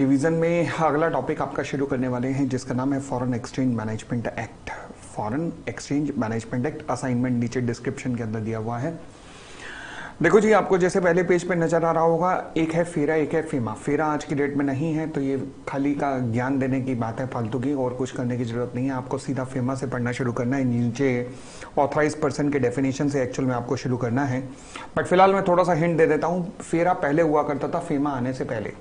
Division में अगला topic आपका शुरू करने वाले हैं जिसका नाम है foreign exchange management act. Foreign exchange management act assignment नीचे डिस्क्रिप्शन के अंदर दिया हुआ है। देखो जी, आपको जैसे पहले पेज पे नजर आ रहा होगा, एक है फेरा, एक है फेमा। फेरा आज की डेट में नहीं है, तो ये खाली का ज्ञान देने की बात है फालतू की, और कुछ करने की जरूरत नहीं है। आपको सीधा फेमा से पढ़ना शुरू करना है। नीचे ऑथराइज पर्सन के डेफिनेशन से एक्चुअल में आपको शुरू करना है। बट फिलहाल मैं थोड़ा सा हिंट दे देता हूँ। फेरा पहले हुआ करता था फेमा आने से पहले।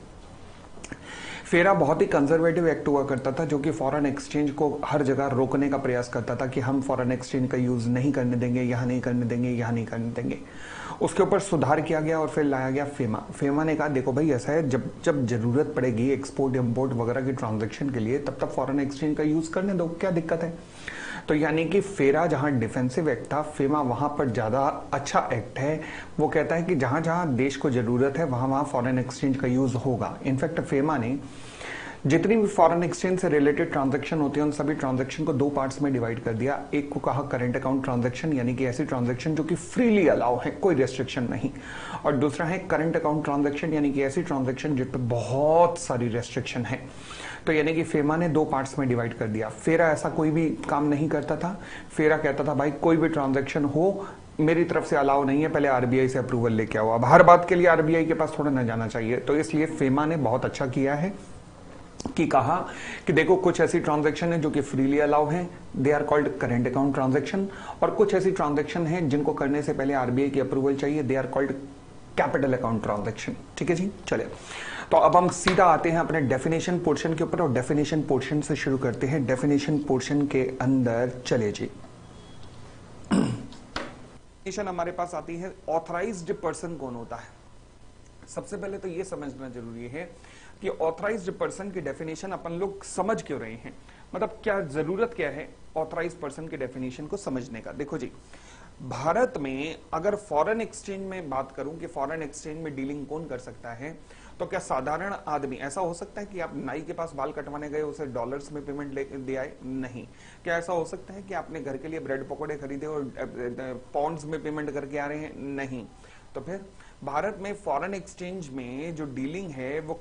फेरा बहुत ही कंजर्वेटिव एक्ट हुआ करता था, जो कि फॉरेन एक्सचेंज को हर जगह रोकने का प्रयास करता था कि हम फॉरेन एक्सचेंज का यूज नहीं करने देंगे, यहाँ नहीं करने देंगे, यहाँ नहीं करने देंगे। उसके ऊपर सुधार किया गया और फिर लाया गया फेमा। फेमा ने कहा देखो भाई, ऐसा है, जब जब जरूरत पड़ेगी एक्सपोर्ट इंपोर्ट वगैरह की ट्रांजेक्शन के लिए, तब तक फॉरेन एक्सचेंज का यूज करने दो, क्या दिक्कत है। तो यानी कि फेरा जहां डिफेंसिव एक्ट था, फेमा वहां पर ज्यादा अच्छा एक्ट है। वो कहता है कि जहां जहां देश को जरूरत है वहां वहां फॉरेन एक्सचेंज का यूज होगा। इनफैक्ट फेमा ने जितनी भी फॉरेन एक्सचेंज से रिलेटेड ट्रांजैक्शन होती है उन सभी ट्रांजैक्शन को दो पार्ट्स में डिवाइड कर दिया। एक को कहा करंट अकाउंट ट्रांजैक्शन, यानी कि ऐसी ट्रांजैक्शन जो कि फ्रीली अलाउ है, कोई रेस्ट्रिक्शन नहीं। और दूसरा है करंट अकाउंट ट्रांजैक्शन, यानी कि ऐसी ट्रांजैक्शन जिस पर बहुत सारी रेस्ट्रिक्शन है। तो यानी कि फेमा ने दो पार्ट्स में डिवाइड कर दिया। फेरा ऐसा कोई भी काम नहीं करता था। फेरा कहता था भाई कोई भी ट्रांजैक्शन हो, मेरी तरफ से अलाउ नहीं है, पहले आरबीआई से अप्रूवल लेके आओ। अब हर बात के लिए आरबीआई के पास थोड़ा ना जाना चाहिए। तो इसलिए फेमा ने बहुत अच्छा किया है कि कहा कि देखो, कुछ ऐसी ट्रांजैक्शन है जो कि फ्रीली अलाउ हैं, they are called current account transaction. और कुछ ऐसी ट्रांजैक्शन है जिनको करने से पहले आरबीआई की अप्रूवल चाहिए, they are called capital account transaction. ठीक है जी, चले। तो अब हम सीधा आते हैं अपने डेफिनेशन पोर्शन के ऊपर, और डेफिनेशन पोर्शन से शुरू करते हैं। डेफिनेशन पोर्शन के अंदर चले जी, डेफिनेशन हमारे पास आती है ऑथराइज्ड पर्सन कौन होता है। सबसे पहले तो यह समझना जरूरी है कि ऑथराइज्ड पर्सन की डेफिनेशन अपन लोग समझ क्यों रहे हैं, मतलब क्या जरूरत क्या है ऑथराइज्ड पर्सन की डेफिनेशन को समझने का। देखो जी, भारत में अगर फॉरेन एक्सचेंज में बात करूं कि फॉरेन एक्सचेंज में डीलिंग कौन कर सकता है, तो क्या साधारण आदमी, ऐसा हो सकता है कि आप नाई के पास बाल कटवाने गए, उसे डॉलर्स में पेमेंट दे आए? नहीं। क्या ऐसा हो सकता है कि आपने घर के लिए ब्रेड पकौड़े खरीदे और पाउंड्स में पेमेंट करके आ रहे हैं? नहीं। तो फिर भारत में फॉरेन एक्सचेंज में जो डीलिंग है वो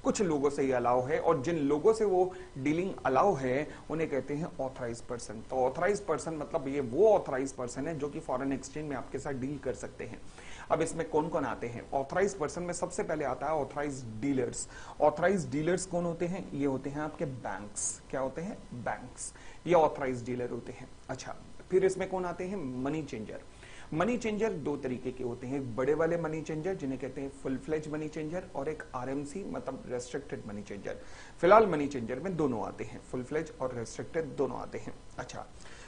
कुछ लोगों से ही अलाउ है, और जिन लोगों से वो डीलिंग अलाउ है उन्हें कहते हैं ऑथराइज पर्सन। तो ऑथराइज पर्सन मतलब ये वो ऑथराइज पर्सन है जो कि फॉरेन एक्सचेंज में आपके साथ डील कर सकते हैं। अब इसमें कौन कौन आते हैं ऑथराइज पर्सन में? सबसे पहले आता है ऑथराइज डीलर्स। ऑथराइज डीलर्स कौन होते हैं? ये होते हैं आपके बैंक्स। क्या होते हैं? बैंक्स। ये ऑथराइज डीलर होते हैं। अच्छा, फिर इसमें कौन आते हैं? Money changer. मनी चेंजर दो तरीके के होते हैं, एक बड़े वाले मनी चेंजर जिन्हें कहते हैं फुल फ्लेज मनी चेंजर, और एक आरएमसी मतलब रेस्ट्रिक्टेड मनी चेंजर। फिलहाल मनी चेंजर में दोनों आते हैं, फुल फ्लेज और रेस्ट्रिक्टेड दोनों आते हैं। अच्छा,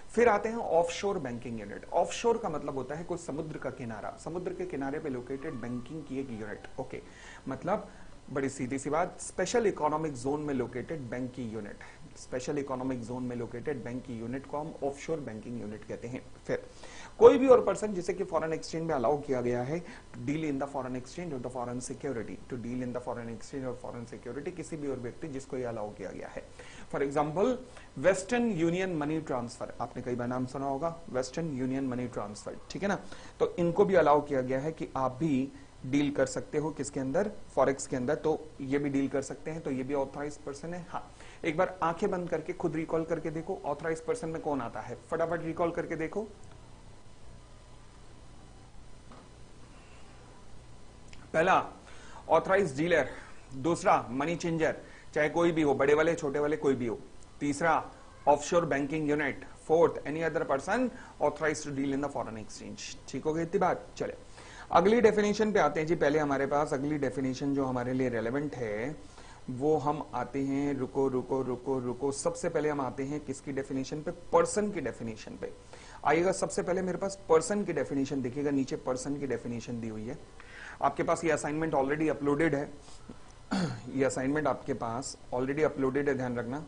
फिर आते हैं ऑफशोर बैंकिंग यूनिट। ऑफशोर का मतलब होता है कोई समुद्र का किनारा, समुद्र के किनारे पे लोकेटेड बैंकिंग की एक यूनिट। ओके, मतलब बड़ी सीधी सी बात, स्पेशल इकोनॉमिक जोन में लोकेटेड बैंक की यूनिट। स्पेशल इकोनॉमिक जोन में लोकेटेड बैंक की यूनिट को हम ऑफशोर बैंकिंग यूनिट कहते हैं। फिर कोई भी और पर्सन जिसे कि फॉरेन एक्सचेंज में अलाउ किया गया है to deal in the foreign exchange और the foreign security, to deal in the foreign exchange और फॉरेन सिक्योरिटी, किसी भी और व्यक्ति जिसको ये अलाउ किया गया है। For example western union money transfer, आपने कई बार नाम सुना होगा, वेस्टर्न यूनियन मनी ट्रांसफर, ठीक है ना। तो इनको भी अलाउ किया गया है कि आप भी डील कर सकते हो किसके अंदर? फॉरेक्स के अंदर। तो ये भी डील कर सकते हैं, तो ये भी ऑथराइज पर्सन है। हाँ, एक बार आंखें बंद करके खुद रिकॉल करके देखो ऑथराइज पर्सन में कौन आता है, फटाफट रिकॉल करके देखो। पहला ऑथराइज डीलर, दूसरा मनी चेंजर, चाहे कोई भी हो, बड़े वाले छोटे वाले कोई भी हो, तीसरा offshore banking unit, fourth any other person authorise to deal in the foreign exchange. ठीक हो गई इतनी बात? चले अगली डेफिनेशन पे आते हैं जी। पहले हमारे पास अगली डेफिनेशन जो हमारे लिए रेलेवेंट है वो हम आते हैं, रुको रुको रुको रुको, सबसे पहले हम आते हैं किसकी डेफिनेशन पे? पर्सन की डेफिनेशन पे आइएगा। सबसे पहले मेरे पास पर्सन की डेफिनेशन देखिएगा, नीचे पर्सन की डेफिनेशन दी हुई है आपके पास। ये असाइनमेंट ऑलरेडी अपलोडेड है, ये असाइनमेंट आपके पास ऑलरेडी अपलोडेड है, ध्यान रखना।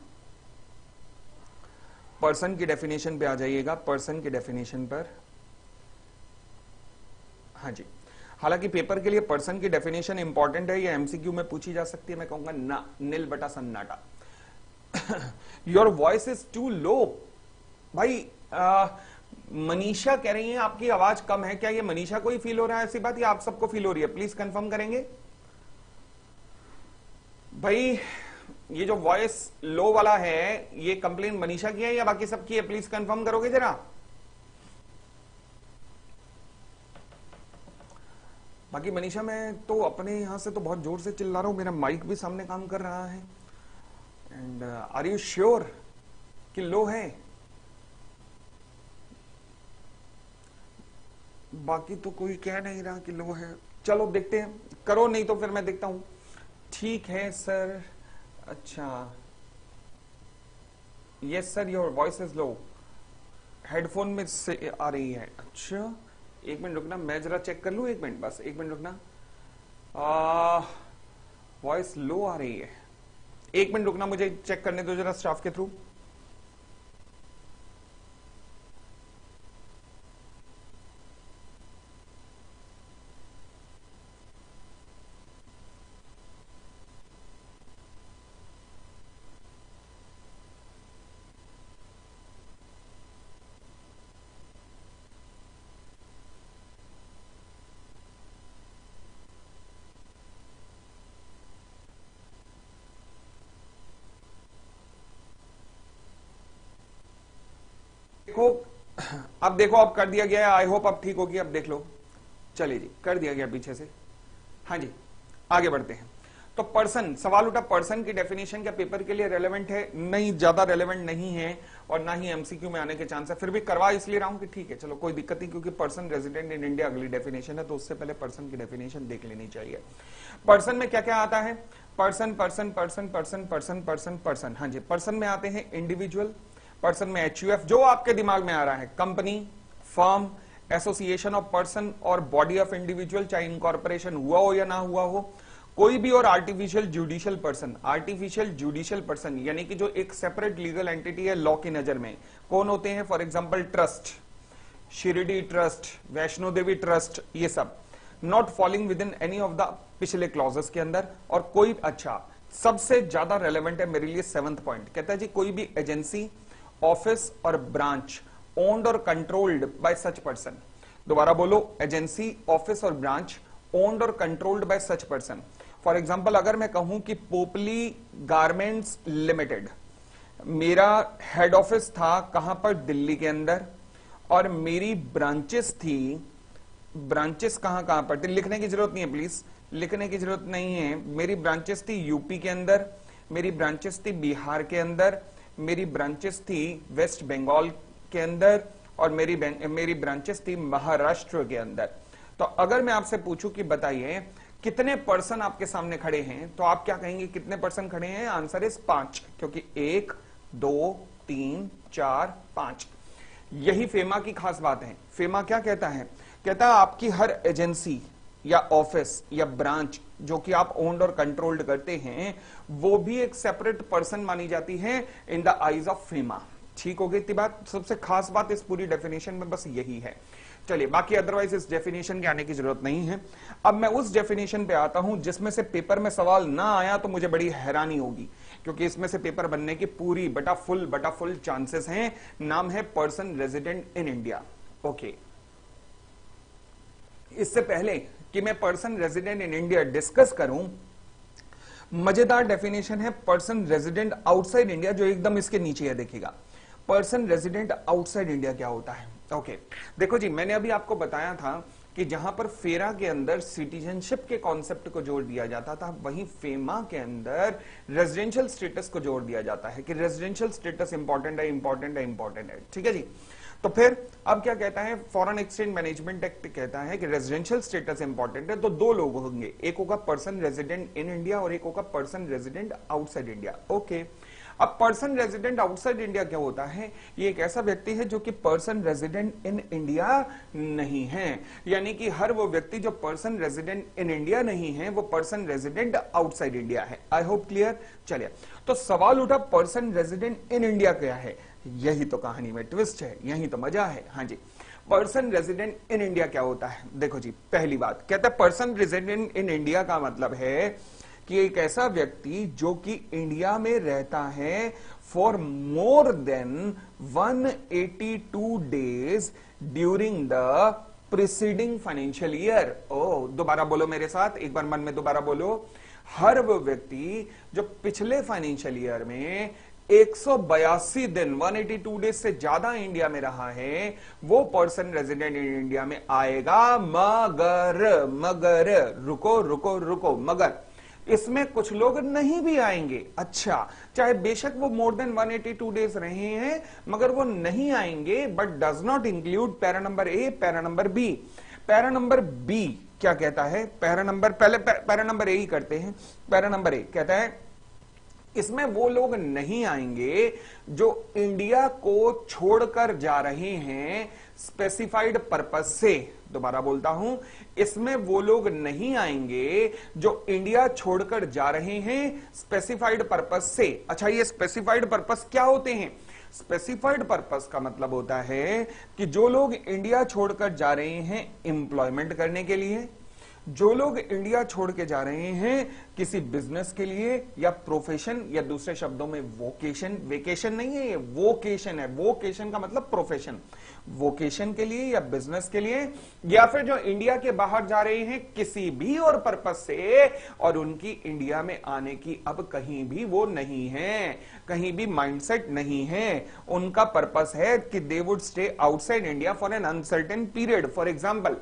पर्सन की डेफिनेशन पे आ जाइएगा, पर्सन की डेफिनेशन पर। हाँ जी, हालांकि पेपर के लिए पर्सन की डेफिनेशन इंपॉर्टेंट है, ये एमसीक्यू में पूछी जा सकती है। मैं कहूंगा ना, नील बटा सन्नाटा। Your voice is to low. भाई मनीषा कह रही है आपकी आवाज कम है। क्या ये मनीषा को ही फील हो रहा है ऐसी बात, या आप सबको फील हो रही है? प्लीज कंफर्म करेंगे। भाई ये जो वॉइस लो वाला है, ये कंप्लेन मनीषा की है या बाकी सबकी है? प्लीज कंफर्म करोगे जरा। बाकी मनीषा, मैं तो अपने यहां से तो बहुत जोर से चिल्ला रहा हूं, मेरा माइक भी सामने काम कर रहा है। एंड आर यू श्योर कि लो है? बाकी तो कोई कह नहीं रहा कि लो है। चलो देखते हैं, करो नहीं तो फिर मैं देखता हूं। ठीक है सर। अच्छा, yes sir, your voice is low, headphone में से आ रही है। अच्छा, एक मिनट रुकना, मैं जरा चेक कर लूं, एक मिनट, बस एक मिनट रुकना। वॉइस लो आ रही है, एक मिनट रुकना, मुझे चेक करने दो जरा स्टाफ के थ्रू। देखो, अब देखो, अब कर दिया गया है। आई होप अब ठीक होगी, अब देख लो। चलिए जी, कर दिया गया पीछे से। हाँ जी, आगे बढ़ते हैं। तो पर्सन, सवाल उठा पर्सन की डेफिनेशन क्या पेपर के लिए रेलेवेंट है? नहीं, ज्यादा रेलेवेंट नहीं है और ना ही एमसीक्यू में आने के चांस है। फिर भी करवा इसलिए रहा हूं कि ठीक है, चलो कोई दिक्कत नहीं, क्योंकि पर्सन रेजिडेंट इन इंडिया अगली डेफिनेशन है, तो उससे पहले पर्सन की डेफिनेशन देख लेनी चाहिए। पर्सन में क्या क्या आता है? Person person person person person person person. हाँ जी, पर्सन में आते हैं इंडिविजुअल, पर्सन में एचयूएफ, जो आपके दिमाग में आ रहा है, company, firm, association of person और बॉडी ऑफ इंडिविजुअल, चाहे इनकॉर्पोरेशन हुआ हो या ना हुआ हो, कोई भी, और artificial judicial person. Artificial judicial person यानी कि जो एक सेपरेट लीगल एंटिटी है लॉ की नजर में, कौन होते हैं? For example trust, Shirdi trust, Vaishno Devi trust, ये सब not falling with in any of the पिछले क्लॉजेस के अंदर। और कोई, अच्छा, सबसे ज्यादा रेलेवेंट है मेरे लिए 7th पॉइंट, कहता है जी कोई भी एजेंसी, ऑफिस और ब्रांच ओन्ड और कंट्रोल्ड बाय सच पर्सन। दोबारा बोलो, एजेंसी, ऑफिस और ब्रांच ओन्ड और controlled bye such person. For example, अगर मैं कहूं कि पोपली गारमेंट्स लिमिटेड, मेरा हेड ऑफिस था कहां पर? दिल्ली के अंदर, और मेरी ब्रांचेस थी, ब्रांचेस कहां कहां पर थी? लिखने की जरूरत नहीं है प्लीज, लिखने की जरूरत नहीं है। मेरी ब्रांचेस थी यूपी के अंदर, मेरी ब्रांचेस थी बिहार के अंदर, मेरी ब्रांचेस थी वेस्ट बंगाल के अंदर, और मेरी ब्रांचेस थी महाराष्ट्र के अंदर। तो अगर मैं आपसे पूछूं कि बताइए कितने पर्सन आपके सामने खड़े हैं, तो आप क्या कहेंगे? कितने पर्सन खड़े हैं? आंसर इज 5, क्योंकि 1 2 3 4 5। यही फेमा की खास बात है। फेमा क्या कहता है? कहता है आपकी हर एजेंसी या ऑफिस या ब्रांच जो कि आप ओन्ड और कंट्रोल्ड करते हैं, वो भी एक सेपरेट पर्सन मानी जाती है in the eyes of FEMA. ठीक हो गई इतनी बात? सबसे खास बात इस पूरी डेफिनेशन में बस यही है। चलिए, बाकी अदरवाइज इस डेफिनेशन के आने की जरूरत नहीं है। अब मैं उस डेफिनेशन पे आता हूं जिसमें से पेपर में सवाल ना आया तो मुझे बड़ी हैरानी होगी, क्योंकि इसमें से पेपर बनने की पूरी बटा फुल चांसेस हैं। नाम है person resident in India. Okay, इससे पहले कि मैं person resident in India discuss करूं, मजेदार डेफिनेशन है पर्सन रेजिडेंट आउटसाइड इंडिया, जो एकदम इसके नीचे है। देखिएगा, पर्सन रेजिडेंट आउटसाइड इंडिया क्या होता है। ओके, देखो जी, मैंने अभी आपको बताया था कि जहां पर फेरा के अंदर सिटीजनशिप के कॉन्सेप्ट को जोड़ दिया जाता था, वहीं फेमा के अंदर रेजिडेंशियल स्टेटस को जोड़ दिया जाता है कि रेजिडेंशियल स्टेटस इंपॉर्टेंट है, इंपॉर्टेंट है, इंपॉर्टेंट है। ठीक है जी। तो फिर अब क्या कहता है? फॉरेन एक्सचेंज मैनेजमेंट एक्ट कहता है कि रेजिडेंशियल स्टेटस इंपॉर्टेंट है, तो 2 लोग होंगे, एक होगा पर्सन रेजिडेंट इन इंडिया और एक होगा person resident outside India. Okay, अब पर्सन रेजिडेंट आउटसाइड इंडिया क्या होता है? ये एक ऐसा व्यक्ति है जो कि पर्सन रेजिडेंट इन इंडिया नहीं है, यानी कि हर वो व्यक्ति जो पर्सन रेजिडेंट इन इंडिया नहीं है, वो पर्सन रेजिडेंट आउटसाइड इंडिया है। I hope clear. चलिए, तो सवाल उठा पर्सन रेजिडेंट इन इंडिया क्या है? यही तो कहानी में ट्विस्ट है, यही तो मजा है। हाँ जी, पर्सन रेजिडेंट इन इंडिया क्या होता है? देखो जी, पहली बात कहता है पर्सन रेजिडेंट इन इंडिया का मतलब है कि एक ऐसा व्यक्ति जो कि इंडिया में रहता है for more than 182 days during the preceding financial year. ओ, दोबारा बोलो मेरे साथ, एक बार मन में दोबारा बोलो। हर वो व्यक्ति जो पिछले फाइनेंशियल ईयर में 182 दिन 182 डेज से ज्यादा इंडिया में रहा है, वो पर्सन रेजिडेंट इन इंडिया में आएगा। मगर रुको रुको रुको, मगर इसमें कुछ लोग नहीं भी आएंगे। अच्छा, चाहे बेशक वो मोर देन 182 डेज रहे हैं, मगर वो नहीं आएंगे, but does not include para number A, para number B. Para number B क्या कहता है? पैरा नंबर, पहले पैरा नंबर ए ही करते हैं। पैरा नंबर ए कहता है इसमें वो लोग नहीं आएंगे जो इंडिया को छोड़कर जा रहे हैं स्पेसिफाइड पर्पस से। दोबारा बोलता हूं, इसमें वो लोग नहीं आएंगे जो इंडिया छोड़कर जा रहे हैं स्पेसिफाइड पर्पस से। अच्छा, ये स्पेसिफाइड पर्पस क्या होते हैं? स्पेसिफाइड पर्पस का मतलब होता है कि जो लोग इंडिया छोड़कर जा रहे हैं एम्प्लॉयमेंट करने के लिए, जो लोग इंडिया छोड़ के जा रहे हैं किसी बिजनेस के लिए या प्रोफेशन, या दूसरे शब्दों में वोकेशन, वेकेशन नहीं है, ये वोकेशन है। वोकेशन का मतलब प्रोफेशन, वोकेशन के लिए या बिजनेस के लिए, या फिर जो इंडिया के बाहर जा रहे हैं किसी भी और पर्पस से, और उनकी इंडिया में आने की अब कहीं भी वो नहीं है, कहीं भी माइंडसेट नहीं है। उनका पर्पस है कि they would stay outside India for an uncertain period. For example,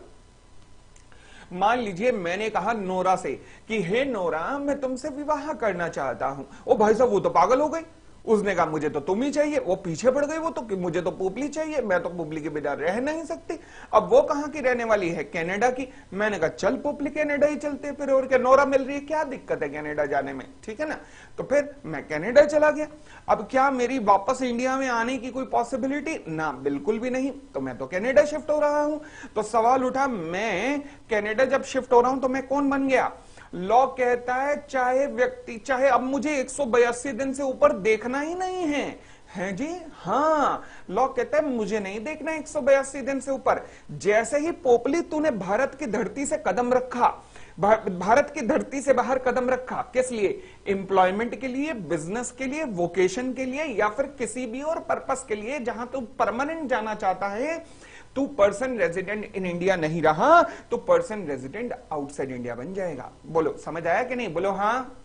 मान लीजिए मैंने कहा नोरा से कि हे नोरा, मैं तुमसे विवाह करना चाहता हूं। ओ भाई साहब, वो तो पागल हो गई। उसने कहा मुझे तो तुम ही चाहिए। वो पीछे पड़ गई, वो तो कि मुझे तो पोपली चाहिए, मैं तो पोपली के बिना रह नहीं सकती। अब वो कहां की रहने वाली है? कनाडा की। मैंने कहा चल पोपली कनाडा ही चलते फिर, और क्या नोरा मिल रही है, क्या दिक्कत है कनाडा जाने में, ठीक है ना। तो फिर मैं कनाडा चला गया। अब क्या मेरी वापस इंडिया में आने की कोई पॉसिबिलिटी? ना, बिल्कुल भी नहीं। तो मैं तो कनाडा शिफ्ट हो रहा हूं। तो सवाल उठा, मैं कनाडा जब शिफ्ट हो रहा हूं तो मैं कौन बन गया? लॉ कहता है चाहे व्यक्ति, चाहे अब मुझे 182 दिन से ऊपर देखना ही नहीं है जी। हाँ, लॉ कहता है मुझे नहीं देखना 182 दिन से ऊपर। जैसे ही पोपली तूने भारत की धरती से कदम रखा, भारत की धरती से बाहर कदम रखा, किस लिए? एम्प्लॉयमेंट के लिए, बिजनेस के लिए, वोकेशन के लिए, या फिर किसी भी और पर्पस के लिए जहां तू परमानेंट जाना चाहता है, तू पर्सन रेजिडेंट इन इंडिया नहीं रहा तो पर्सन रेजिडेंट आउटसाइड इंडिया बन जाएगा। बोलो समझ आया कि नहीं? बोलो हाँ।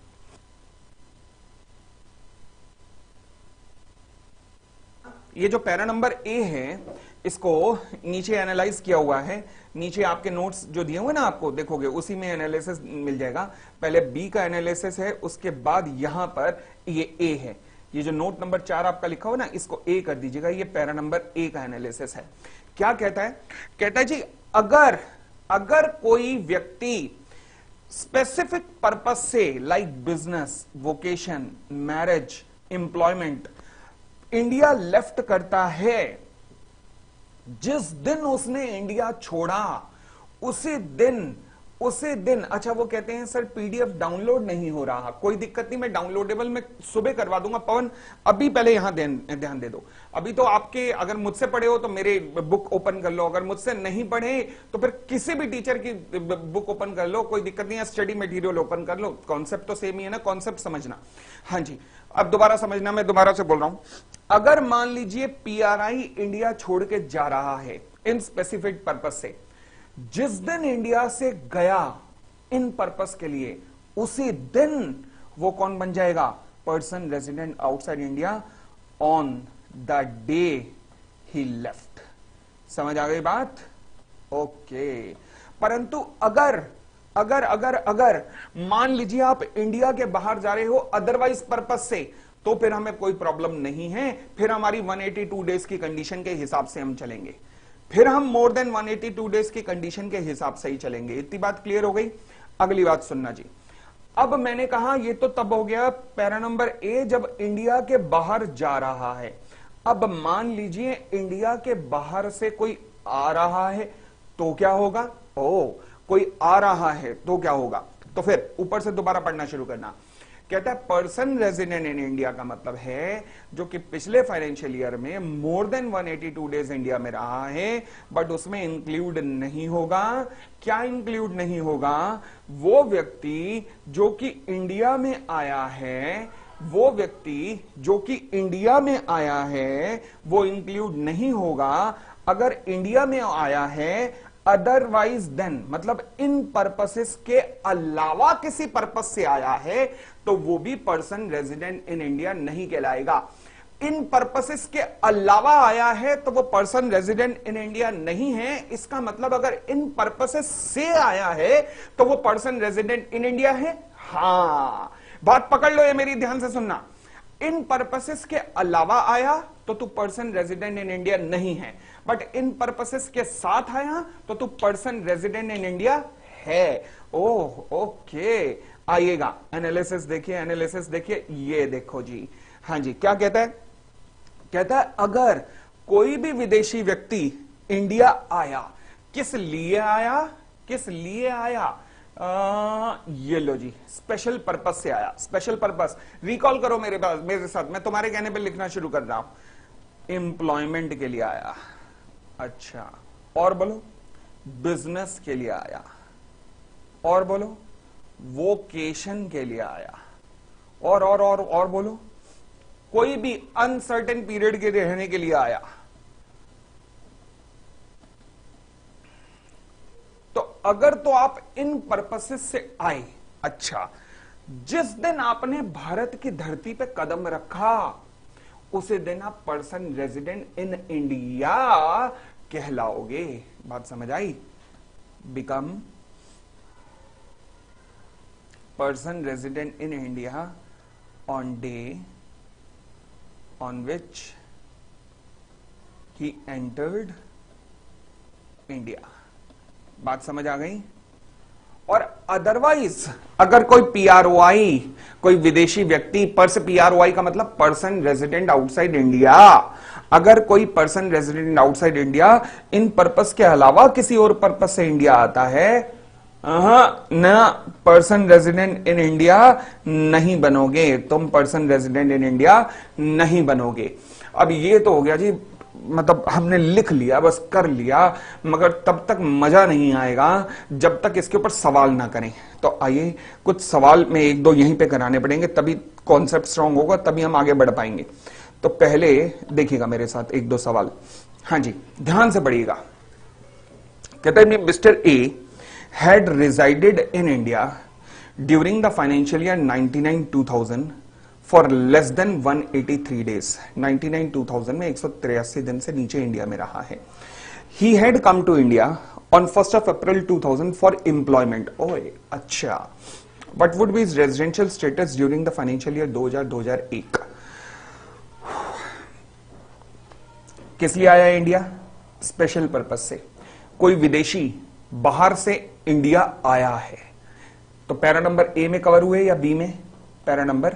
ये जो पैरा नंबर ए है, इसको नीचे एनालाइज किया हुआ है। नीचे आपके नोट्स जो दिए हुए ना, आपको देखोगे उसी में एनालिसिस मिल जाएगा। पहले बी का एनालिसिस है, उसके बाद यहां पर ये ए है। ये जो नोट नंबर 4 आपका लिखा हुआ ना, इसको ए कर दीजिएगा। ये पैरा नंबर ए का एनालिसिस है। क्या कहता है? कहता है जी, अगर कोई व्यक्ति स्पेसिफिक पर्पस से, like business, vocation, marriage, employment, India left करता है, जिस दिन उसने इंडिया छोड़ा उसी दिन, अच्छा वो कहते हैं सर पीडीएफ डाउनलोड नहीं हो रहा। कोई दिक्कत नहीं, मैं डाउनलोडेबल में सुबह करवा दूंगा। पवन, अभी पहले यहां ध्यान दे दो। अभी तो आपके, अगर मुझसे पढ़े हो तो मेरे बुक ओपन कर लो, अगर मुझसे नहीं पढ़े तो फिर किसी भी टीचर की बुक ओपन कर लो, कोई दिक्कत नहीं है। स्टडी मटेरियल ओपन कर लो, कॉन्सेप्ट तो सेम ही है ना, कॉन्सेप्ट समझना। हाँ जी, अब दोबारा समझना, मैं दोबारा से बोल रहा हूं। अगर मान लीजिए पीआरआई इंडिया छोड़ के जा रहा है इन स्पेसिफिक पर्पस से, जिस दिन इंडिया से गया इन पर्पस के लिए, उसी दिन वो कौन बन जाएगा? Person resident outside India on the day he left. समझ आ गई बात? ओके। परंतु अगर मान लीजिए आप इंडिया के बाहर जा रहे हो अदरवाइज पर्पस से, तो फिर हमें कोई प्रॉब्लम नहीं है। फिर हमारी 182 डेज की कंडीशन के हिसाब से हम चलेंगे। फिर हम मोर देन 182 डेज की कंडीशन के हिसाब से ही चलेंगे। इतनी बात क्लियर हो गई? अगली बात सुनना जी। अब मैंने कहा ये तो तब हो गया पैरा नंबर ए, जब इंडिया के बाहर जा रहा है। अब मान लीजिए इंडिया के बाहर से कोई आ रहा है तो क्या होगा? कोई आ रहा है तो क्या होगा? तो फिर ऊपर से दोबारा पढ़ना शुरू करना। कहता है पर्सन रेजिडेंट इन इंडिया का मतलब है जो कि पिछले फाइनेंशियल ईयर में मोर देन 182 डेज इंडिया में रहा है, बट उसमें इंक्लूड नहीं होगा। क्या इंक्लूड नहीं होगा? वो व्यक्ति जो कि इंडिया में आया है, वो व्यक्ति जो कि इंडिया में आया है वो इंक्लूड नहीं होगा। अगर इंडिया में आया है अदरवाइज देन मतलब इन पर्पसेस के अलावा किसी पर्पस से आया है तो वो भी पर्सन रेजिडेंट इन इंडिया नहीं कहलाएगा। इन पर्पसेस के अलावा आया है तो वो पर्सन रेजिडेंट इन इंडिया नहीं है। इसका मतलब अगर इन पर्पसेस से आया है तो वो पर्सन रेजिडेंट इन इंडिया है। हां, बात पकड़ लो, ये मेरी ध्यान से सुनना। इन पर्पसेस के अलावा आया तो तू पर्सन रेजिडेंट इन इंडिया नहीं है, बट इन पर्पसेस के साथ आया तो तू पर्सन रेजिडेंट इन इंडिया है। ओह ओके, आइएगा एनालिसिस देखिए, एनालिसिस देखिए, ये देखो जी। हाँ जी, क्या कहता है? कहता है अगर कोई भी विदेशी व्यक्ति इंडिया आया, किस लिए आया? किस लिए आया? ये लो जी, स्पेशल पर्पस से आया। स्पेशल पर्पस रिकॉल करो मेरे पास, मेरे साथ, मैं तुम्हारे कहने पे लिखना शुरू कर रहा हूं। एम्प्लॉयमेंट के लिए आया, अच्छा, और बोलो बिजनेस के लिए आया, और बोलो वोकेशन के लिए आया, और बोलो कोई भी अनसर्टेन पीरियड के रहने के लिए आया। तो अगर तो आप इन पर्पसेस से आए, अच्छा, जिस दिन आपने भारत की धरती पे कदम रखा उसे दिन आप पर्सन रेजिडेंट इन इंडिया कहलाओगे। बात समझ आई? Become person resident in India on day on which he entered India। बात समझ आ गई? और अदरवाइज अगर कोई PROI, कोई विदेशी व्यक्ति, PROI का मतलब पर्सन रेजिडेंट आउटसाइड इंडिया, अगर कोई person resident outside India in purpose के अलावा किसी और पर्पस से इंडिया आता है, ना, पर्सन रेजिडेंट इन इंडिया नहीं बनोगे तुम, पर्सन रेजिडेंट इन इंडिया नहीं बनोगे। अब ये तो हो गया जी, मतलब हमने लिख लिया, बस कर लिया, मगर तब तक मजा नहीं आएगा जब तक इसके ऊपर सवाल ना करें। तो आइए कुछ सवाल में एक दो यहीं पे कराने पड़ेंगे, तभी कॉन्सेप्ट स्ट्रांग होगा, तभी हम आगे बढ़ पाएंगे। तो पहले देखिएगा मेरे साथ एक दो सवाल। हाँ जी, ध्यान से पढ़िएगा। कहते हैं mister A had resided in India during the financial year 99-2000 for less than 183 days। 99-2000 में 183 दिन से नीचे इंडिया में रहा है। He had come to India on 1st of April 2000 for employment। ओए अच्छा, what would be his residential status during the financial year 2000-2001? किस लिए आया इंडिया? स्पेशल पर्पस से। कोई विदेशी बाहर से इंडिया आया है, तो पैरा नंबर ए में कवर हुए या बी में? पैरा नंबर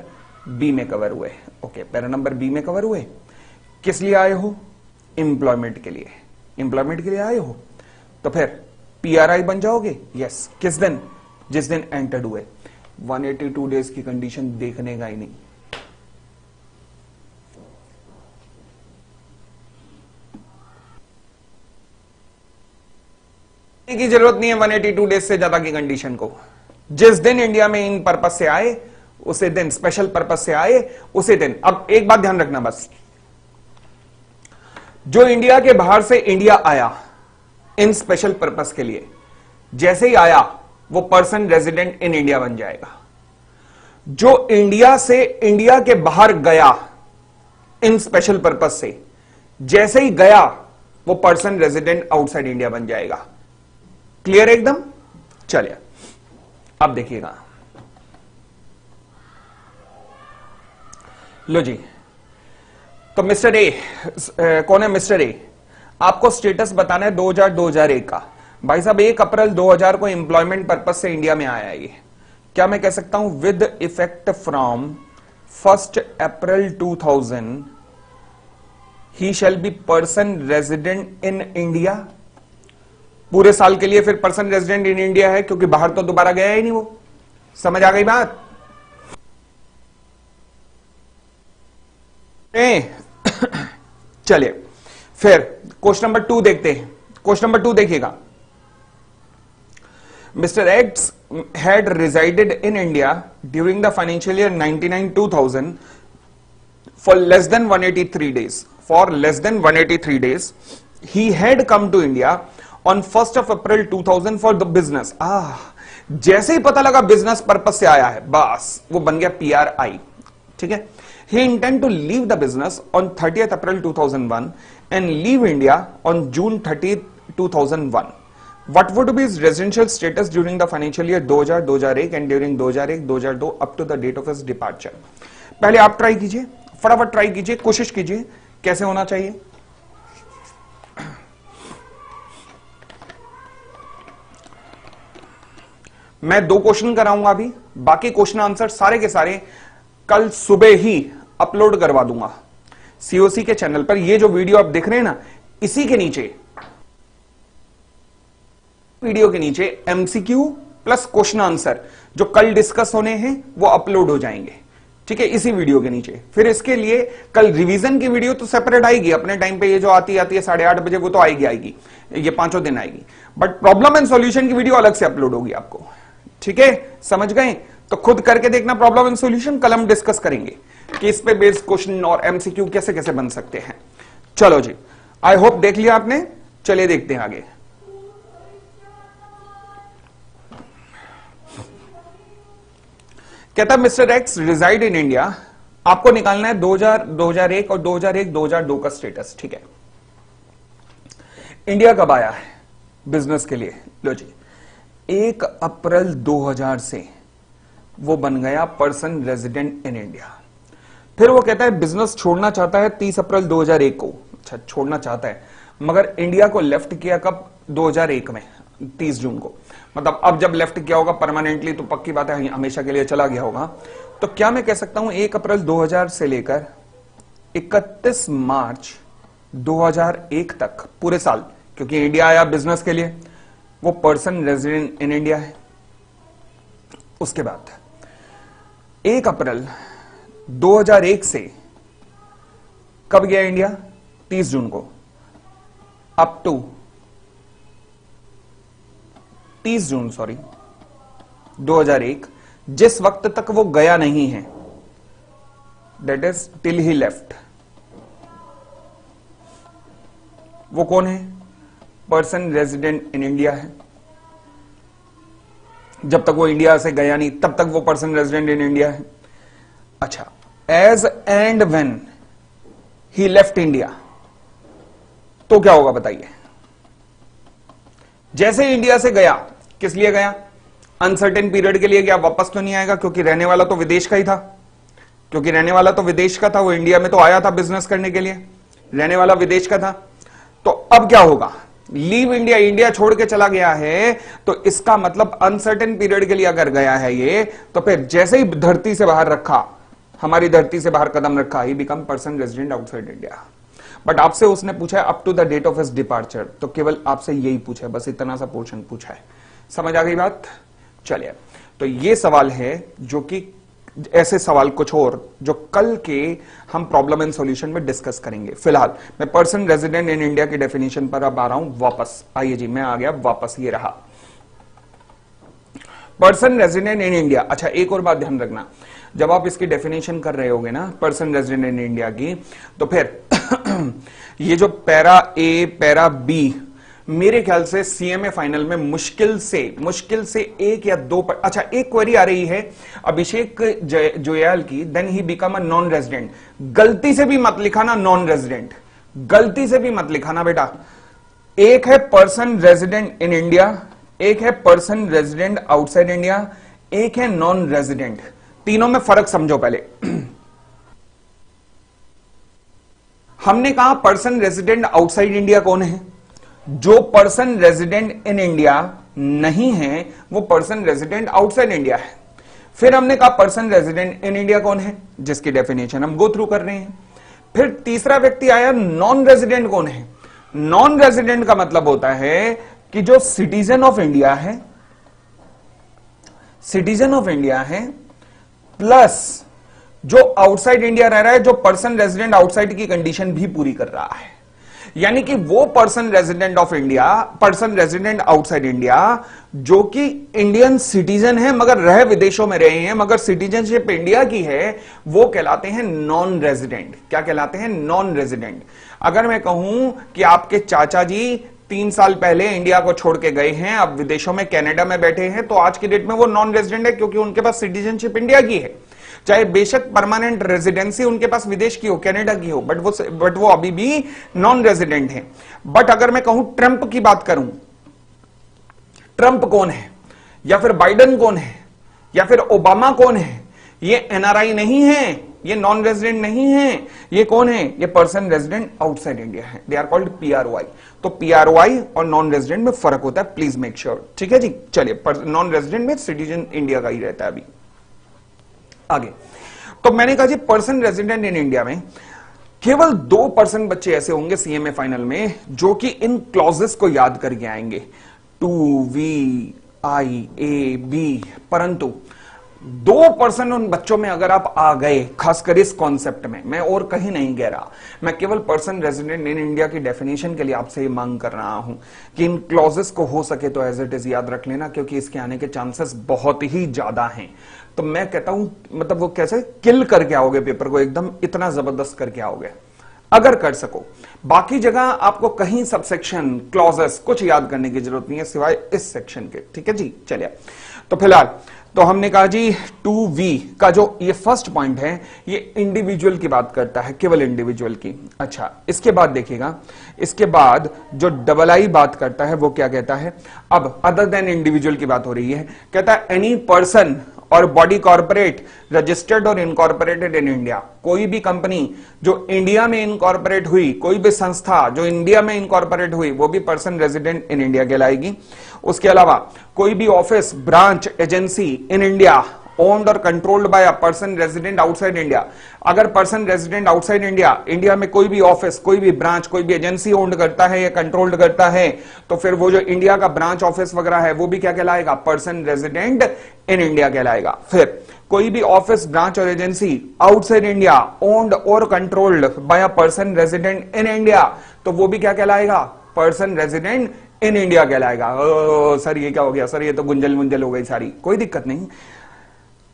बी में कवर हुए। ओके, पैरा नंबर बी में कवर हुए। किस लिए आए हो? एम्प्लॉयमेंट के लिए। एम्प्लॉयमेंट के लिए आए हो तो फिर PRI बन जाओगे। यस, किस दिन? जिस दिन एंटर्ड हुए। 182 डेज की कंडीशन देखने का ही नहीं। की जरूरत नहीं है 182 डेज से ज्यादा की कंडीशन को। जिस दिन इंडिया में इन पर्पस से आए उसे दिन, स्पेशल पर्पस से आए उसे दिन। अब एक बात ध्यान रखना बस, जो इंडिया के बाहर से इंडिया आया इन स्पेशल पर्पस के लिए, जैसे ही आया वो पर्सन रेजिडेंट इन इंडिया बन जाएगा। जो इंडिया से इंडिया के बाहर गया इन स्पेशल पर्पस से, जैसे ही गया वो पर्सन रेजिडेंट आउटसाइड इंडिया बन जाएगा। क्लियर एकदम? चलिए अब देखिएगा। लो जी, तो मिस्टर ए, कौन है मिस्टर ए? आपको स्टेटस बताना है 2000-2001 का। भाई साहब 1 अप्रैल 2000 को एम्प्लॉयमेंट पर्पस से इंडिया में आया है ये। क्या मैं कह सकता हूं with effect from 1 April 2000 he shall be person resident in India? पूरे साल के लिए फिर पर्सन रेजिडेंट इन इंडिया है, क्योंकि बाहर तो दोबारा गया ही नहीं वो। समझ आ गई बात? चलिए फिर क्वेश्चन नंबर 2 देखते हैं। क्वेश्चन नंबर 2 देखिएगा। Mister x had resided in India during the financial year 99-2000 for less than 183 days. For less than 183 days he had come to India on 1st of April 2000 for the business. जैसे ही पता लगा business purpose से आया है, बस वो बन गया PRI। ठीक है। He intend to leave the business on 30th April 2001 and leave India on June 30th 2001. What would be his residential status during the financial year 2000-2001 and during 2001-2002 up to the date of his departure? पहले आप try कीजिए, फटाफट try कीजिए, कोशिश कीजिए कैसे होना चाहिए। मैं 2 क्वेश्चन कराऊंगा अभी, बाकी क्वेश्चन आंसर सारे के सारे कल सुबह ही अपलोड करवा दूंगा COC के चैनल पर। ये जो वीडियो आप देख रहे हैं ना, इसी के नीचे, वीडियो के नीचे MCQ प्लस क्वेश्चन आंसर जो कल डिस्कस होने हैं वो अपलोड हो जाएंगे। ठीक है, इसी वीडियो के नीचे। फिर इसके लिए कल रिवीजन की वीडियो तो सेपरेट आएगी अपने टाइम पे, ये जो आती है 8:30 बजे, वो तो आएगी, ये 5 दिन आएगी। बट प्रॉब्लम एंड सॉल्यूशन की वीडियो अलग से अपलोड होगी आपको। ठीक है, समझ गए? तो खुद करके देखना प्रॉब्लम एंड सॉल्यूशन, कल हम डिस्कस करेंगे कि इस पे बेस्ड क्वेश्चन और MCQ कैसे कैसे बन सकते हैं। चलो जी, आई होप देख लिया आपने। चलिए देखते हैं आगे। कहता Mister X resided in India. आपको निकालना है 2001 और 2002 का स्टेटस। ठीक है, इंडिया कब आया है बिजनेस के लिए? लो जी, 1 अप्रैल 2000 से वो बन गया पर्सन रेजिडेंट इन इंडिया। फिर वो कहता है बिजनेस छोड़ना चाहता है 30 अप्रैल 2001 को। अच्छा, छोड़ना चाहता है, मगर इंडिया को लेफ्ट किया कब? 2001 में 30 जून को। मतलब अब जब लेफ्ट किया होगा परमानेंटली, तो पक्की बात है हमेशा के लिए चला गया होगा। तो क्या मैं कह सकता हूं 1 अप्रैल 2000 से लेकर 31 मार्च 2001 तक, पूरे साल, क्योंकि इंडिया आया बिजनेस के लिए, वो पर्सन रेजिडेंट इन इंडिया है। उसके बाद 1 अप्रैल 2001 से कब गया इंडिया? 30 जून को, अप टू 30 जून 2001, जिस वक्त तक वो गया नहीं है, that is till he left. वो कौन है? पर्सन रेजिडेंट इन इंडिया है। जब तक वो इंडिया से गया नहीं, तब तक वो पर्सन रेजिडेंट इन इंडिया है। अच्छा, as and when he left India, तो क्या होगा बताइए? जैसे इंडिया से गया, किस लिए गया? अनसर्टेन पीरियड के लिए गया, वापस तो नहीं आएगा, क्योंकि रहने वाला तो विदेश का ही था। क्योंकि रहने वाला तो विदेश का था, वो इंडिया में तो आया था बिजनेस करने के लिए, रहने वाला विदेश का था। तो अब क्या होगा? लीव इंडिया, इंडिया छोड़ के चला गया है, तो इसका मतलब अनसर्टेन पीरियड के लिए अगर गया है ये, तो फिर जैसे ही धरती से बाहर रखा, हमारी धरती से बाहर कदम रखा, he become person resident outside India. But आपसे उसने पूछा है up to the date of his departure, तो केवल आपसे यही पूछा है, बस इतना सा पोर्शन पूछा है। समझ आ गई बात? चलिए, तो ये सवाल है, जो कि ऐसे सवाल कुछ और जो कल के हम प्रॉब्लम एंड सॉल्यूशन में डिस्कस करेंगे। फिलहाल मैं पर्सन रेजिडेंट इन इंडिया की डेफिनेशन पर अब आ रहा हूं वापस। आइए जी, मैं आ गया वापस, ये रहा पर्सन रेजिडेंट इन इंडिया। अच्छा, एक और बात ध्यान रखना, जब आप इसकी डेफिनेशन कर रहे होगे ना पर्सन रेजिडेंट इन इंडिया की, तो फिर ये जो पैरा ए पैरा बी, मेरे ख्याल से CMA फाइनल में मुश्किल से 1 या 2 अच्छा, एक क्वेरी आ रही है अभिषेक जोयाल की, then he become a non resident. गलती से भी मत लिखाना नॉन रेजिडेंट, गलती से भी मत लिखाना बेटा। एक है पर्सन रेजिडेंट इन इंडिया, एक है पर्सन रेजिडेंट आउटसाइड इंडिया, एक है नॉन रेजिडेंट। तीनों में फर्क समझो पहले। हमने कहा पर्सन रेजिडेंट आउटसाइड इंडिया कौन है? जो पर्सन रेजिडेंट इन इंडिया नहीं है, वो पर्सन रेजिडेंट आउटसाइड इंडिया है। फिर हमने कहा पर्सन रेजिडेंट इन इंडिया कौन है, जिसकी डेफिनेशन हम गो थ्रू कर रहे हैं। फिर तीसरा व्यक्ति आया, नॉन रेजिडेंट कौन है? नॉन रेजिडेंट का मतलब होता है कि जो सिटीजन ऑफ इंडिया है, सिटीजन ऑफ इंडिया है, प्लस जो आउटसाइड इंडिया रह रहा है, जो पर्सन रेजिडेंट आउटसाइड की कंडीशन भी पूरी कर रहा है। यानी कि वो person resident of India, person resident outside India, जो कि इंडियन सिटीजन है मगर रह विदेशों में रहे हैं, मगर सिटीजनशिप इंडिया की है, वो कहलाते हैं नॉन रेजिडेंट। क्या कहलाते हैं? Non resident. अगर मैं कहूं कि आपके चाचा जी 3 साल पहले इंडिया को छोड़ के गए हैं, अब विदेशों में कनाडा में बैठे हैं, तो आज की डेट में वो नॉन रेजिडेंट है क्योंकि उनके पास सिटीजनशिप इंडिया की है। चाहे बेशक परमानेंट रेजिडेंसी उनके पास विदेश की हो, कनाडा की हो, बट वो अभी भी नॉन रेजिडेंट है। बट अगर मैं कहूं ट्रंप की बात करूं, ट्रंप कौन है, या फिर बाइडेन कौन है, या फिर ओबामा कौन है? ये एनआरआई नहीं है, ये नॉन रेजिडेंट नहीं है, ये कौन है? ये पर्सन रेजिडेंट आउटसाइड इंडिया है। They are called PROI. तो पीआरओआई और नॉन रेजिडेंट में फर्क होता है, प्लीज मेक श्योर। ठीक है जी, चलिए, नॉन रेजिडेंट में सिटीजन इंडिया का ही रहता है। अभी आगे तो मैंने कहा जी पर्सन रेजिडेंट इन इंडिया में केवल 2% बच्चे ऐसे होंगे सीएमए फाइनल में जो कि इन क्लॉजेस को याद करके आएंगे, 2VIAB। परंतु 2% उन बच्चों में अगर आप आ गए, खासकर इस कॉन्सेप्ट में, मैं और कहीं नहीं कह रहा, मैं केवल पर्सन रेजिडेंट इन इंडिया की डेफिनेशन के लिए आपसे ये मांग कर रहा हूं कि इन क्लॉजेस को हो सके तो एज इट इज याद रख लेना, क्योंकि इसके आने के चांसेस बहुत ही ज्यादा हैं। तो मैं कहता हूं, मतलब वो कैसे किल करके आओगे पेपर को, एकदम इतना जबरदस्त करके आओगे अगर कर सको। बाकी जगह आपको कहीं सबसेक्शन, क्लॉजेस कुछ याद करने की जरूरत नहीं है सिवाय इस सेक्शन के। ठीक है जी, चलिए। तो फिलहाल तो हमने कहा जी 2V का जो ये फर्स्ट पॉइंट है ये इंडिविजुअल की बात करता है, केवल इंडिविजुअल की। अच्छा, इसके बाद देखिएगा, इसके बाद जो II बात करता है वो क्या कहता है? अब अदर देन इंडिविजुअल की बात हो रही है, कहता है एनी पर्सन और बॉडी कॉर्पोरेट रजिस्टर्ड और इनकॉर्पोरेटेड इन इंडिया। कोई भी कंपनी जो इंडिया में इनकॉर्पोरेट हुई, कोई भी संस्था जो इंडिया में इनकॉर्पोरेट हुई, वो भी पर्सन रेजिडेंट इन इंडिया कहलाएगी। उसके अलावा कोई भी office, branch, agency in India owned और controlled by a person resident outside India. अगर person resident outside India, India में कोई भी ऑफिस, कोई भी ब्रांच, कोई भी एजेंसी ओन्ड करता है या कंट्रोल्ड करता है, तो फिर वो जो इंडिया का ब्रांच, ऑफिस वगैरह है वो भी क्या कहलाएगा? पर्सन रेजिडेंट इन इंडिया कहलाएगा। फिर कोई भी ऑफिस, ब्रांच और एजेंसी आउटसाइड इंडिया ओन्ड और controlled by a person resident in India, तो वो भी क्या कहलाएगा? पर्सन रेजिडेंट इन इंडिया कहलाएगा। सर ये क्या हो गया? सर ये तो गुंजल मुंजल हो गई सारी। कोई दिक्कत नहीं,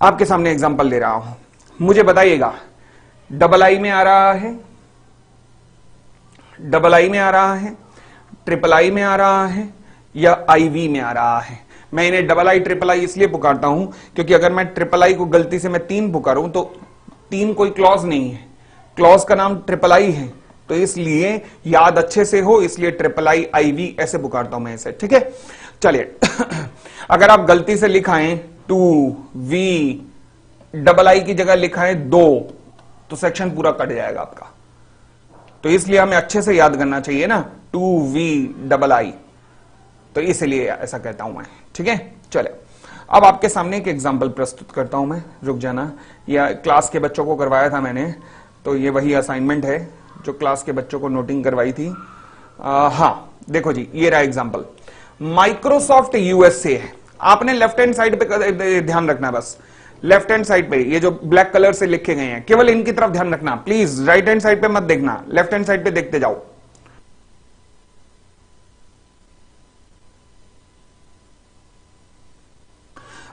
आपके सामने एग्जांपल दे रहा हूं, मुझे बताइएगा II में आ रहा है, II में आ रहा है, III में आ रहा है, या IV में आ रहा है? मैं इन्हें II, III इसलिए पुकारता हूं क्योंकि अगर मैं III को गलती से मैं 3 पुकारूं तो 3 कोई क्लॉज नहीं है, क्लॉज का नाम III है, तो इसलिए याद अच्छे से हो, इसलिए III IV ऐसे पुकारता हूं मैं इसे। ठीक है, चलिए। अगर आप गलती से लिखाएं 2VII की जगह लिखाएं 2, तो सेक्शन पूरा कट जाएगा आपका। तो इसलिए हमें अच्छे से याद करना चाहिए ना, 2VII, तो इसलिए ऐसा कहता हूं मैं। ठीक है, चले। अब आपके सामने एक एग्जाम्पल प्रस्तुत करता हूं मैं, रुक जाना। या क्लास के बच्चों को करवाया था मैंने, तो ये वही असाइनमेंट है जो क्लास के बच्चों को नोटिंग करवाई थी। हाँ देखो जी, ये रहा एग्जाम्पल। माइक्रोसॉफ्ट USA है, आपने लेफ्ट हैंड साइड पे ध्यान रखना, बस लेफ्ट हैंड साइड पे ये जो ब्लैक कलर से लिखे गए हैं केवल इनकी तरफ ध्यान रखना, प्लीज राइट हैंड साइड पे मत देखना, लेफ्ट हैंड साइड पे देखते जाओ।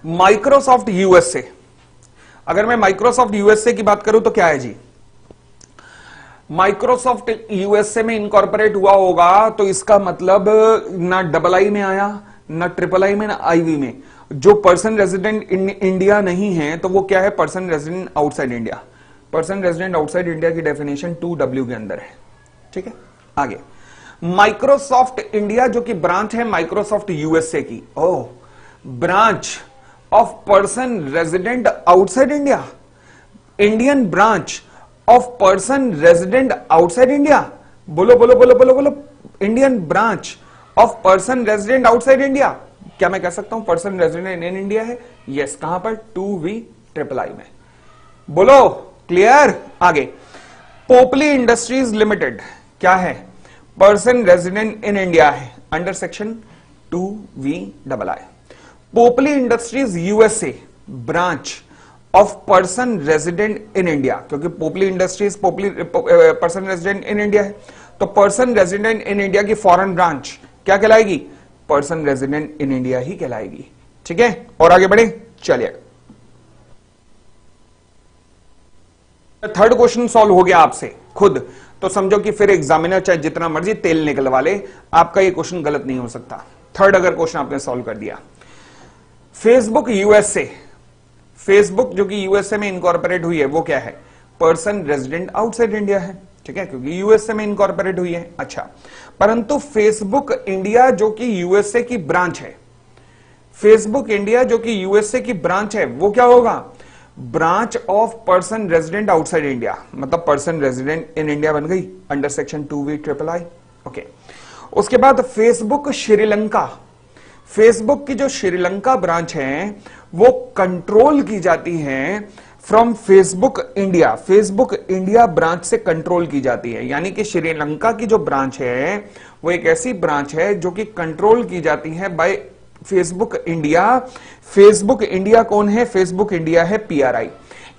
माइक्रोसॉफ्ट USA, अगर मैं माइक्रोसॉफ्ट USA की बात करूं तो क्या है जी? माइक्रोसॉफ्ट USA में इनकॉर्पोरेट हुआ होगा, तो इसका मतलब ना II में आया, ना III में, ना IV में। जो पर्सन रेजिडेंट इन इंडिया नहीं है तो वो क्या है? Person resident outside India. Person resident outside India की डेफिनेशन 2W के अंदर है। ठीक है, आगे माइक्रोसॉफ्ट इंडिया जो कि ब्रांच है माइक्रोसॉफ्ट USA की, oh, branch of person resident outside India, Indian branch of person resident outside India. बोलो बोलो बोलो बोलो बोलो, Indian branch of person resident outside India. क्या मैं कह सकता हूं पर्सन रेजिडेंट इन इंडिया है? यस, कहां पर? 2VIII में। बोलो, क्लियर? आगे पोपली इंडस्ट्रीज लिमिटेड क्या है? पर्सन रेजिडेंट इन इंडिया है, under section 2VII। Popli industries USA branch of person resident in India, क्योंकि Popli industries person resident in India है, तो पर्सन रेजिडेंट इन इंडिया की फॉरेन ब्रांच क्या कहलाएगी? पर्सन रेजिडेंट इन इंडिया ही कहलाएगी। ठीक है, और आगे बढ़े, चलिए। थर्ड क्वेश्चन सॉल्व हो गया आपसे, खुद, तो समझो कि फिर एग्जामिनर चाहे जितना मर्जी तेल निकलवा ले, आपका ये क्वेश्चन गलत नहीं हो सकता। थर्ड अगर क्वेश्चन आपने सॉल्व कर दिया, फेसबुक यूएसए, फेसबुक जो कि यूएसए में इनकॉर्पोरेट हुई है वो क्या है, पर्सन रेजिडेंट आउटसाइड इंडिया है, ठीक है, क्योंकि यूएसए में इनकॉर्पोरेट हुई है। अच्छा, परंतु फेसबुक इंडिया जो कि यूएसए की ब्रांच है, फेसबुक इंडिया जो कि यूएसए की ब्रांच है, वो क्या होगा, branch of person resident outside India, मतलब पर्सन रेजिडेंट इन इंडिया बन गई अंडर सेक्शन 2V(III). ओके, उसके बाद फेसबुक श्रीलंका, फेसबुक की जो श्रीलंका ब्रांच है वो कंट्रोल की जाती है from Facebook India, Facebook India branch से कंट्रोल की जाती है, यानी कि श्रीलंका की जो ब्रांच है वो एक ऐसी ब्रांच है जो कि कंट्रोल की जाती है bye Facebook India. Facebook India कौन है, फेसबुक इंडिया है पीआरआई,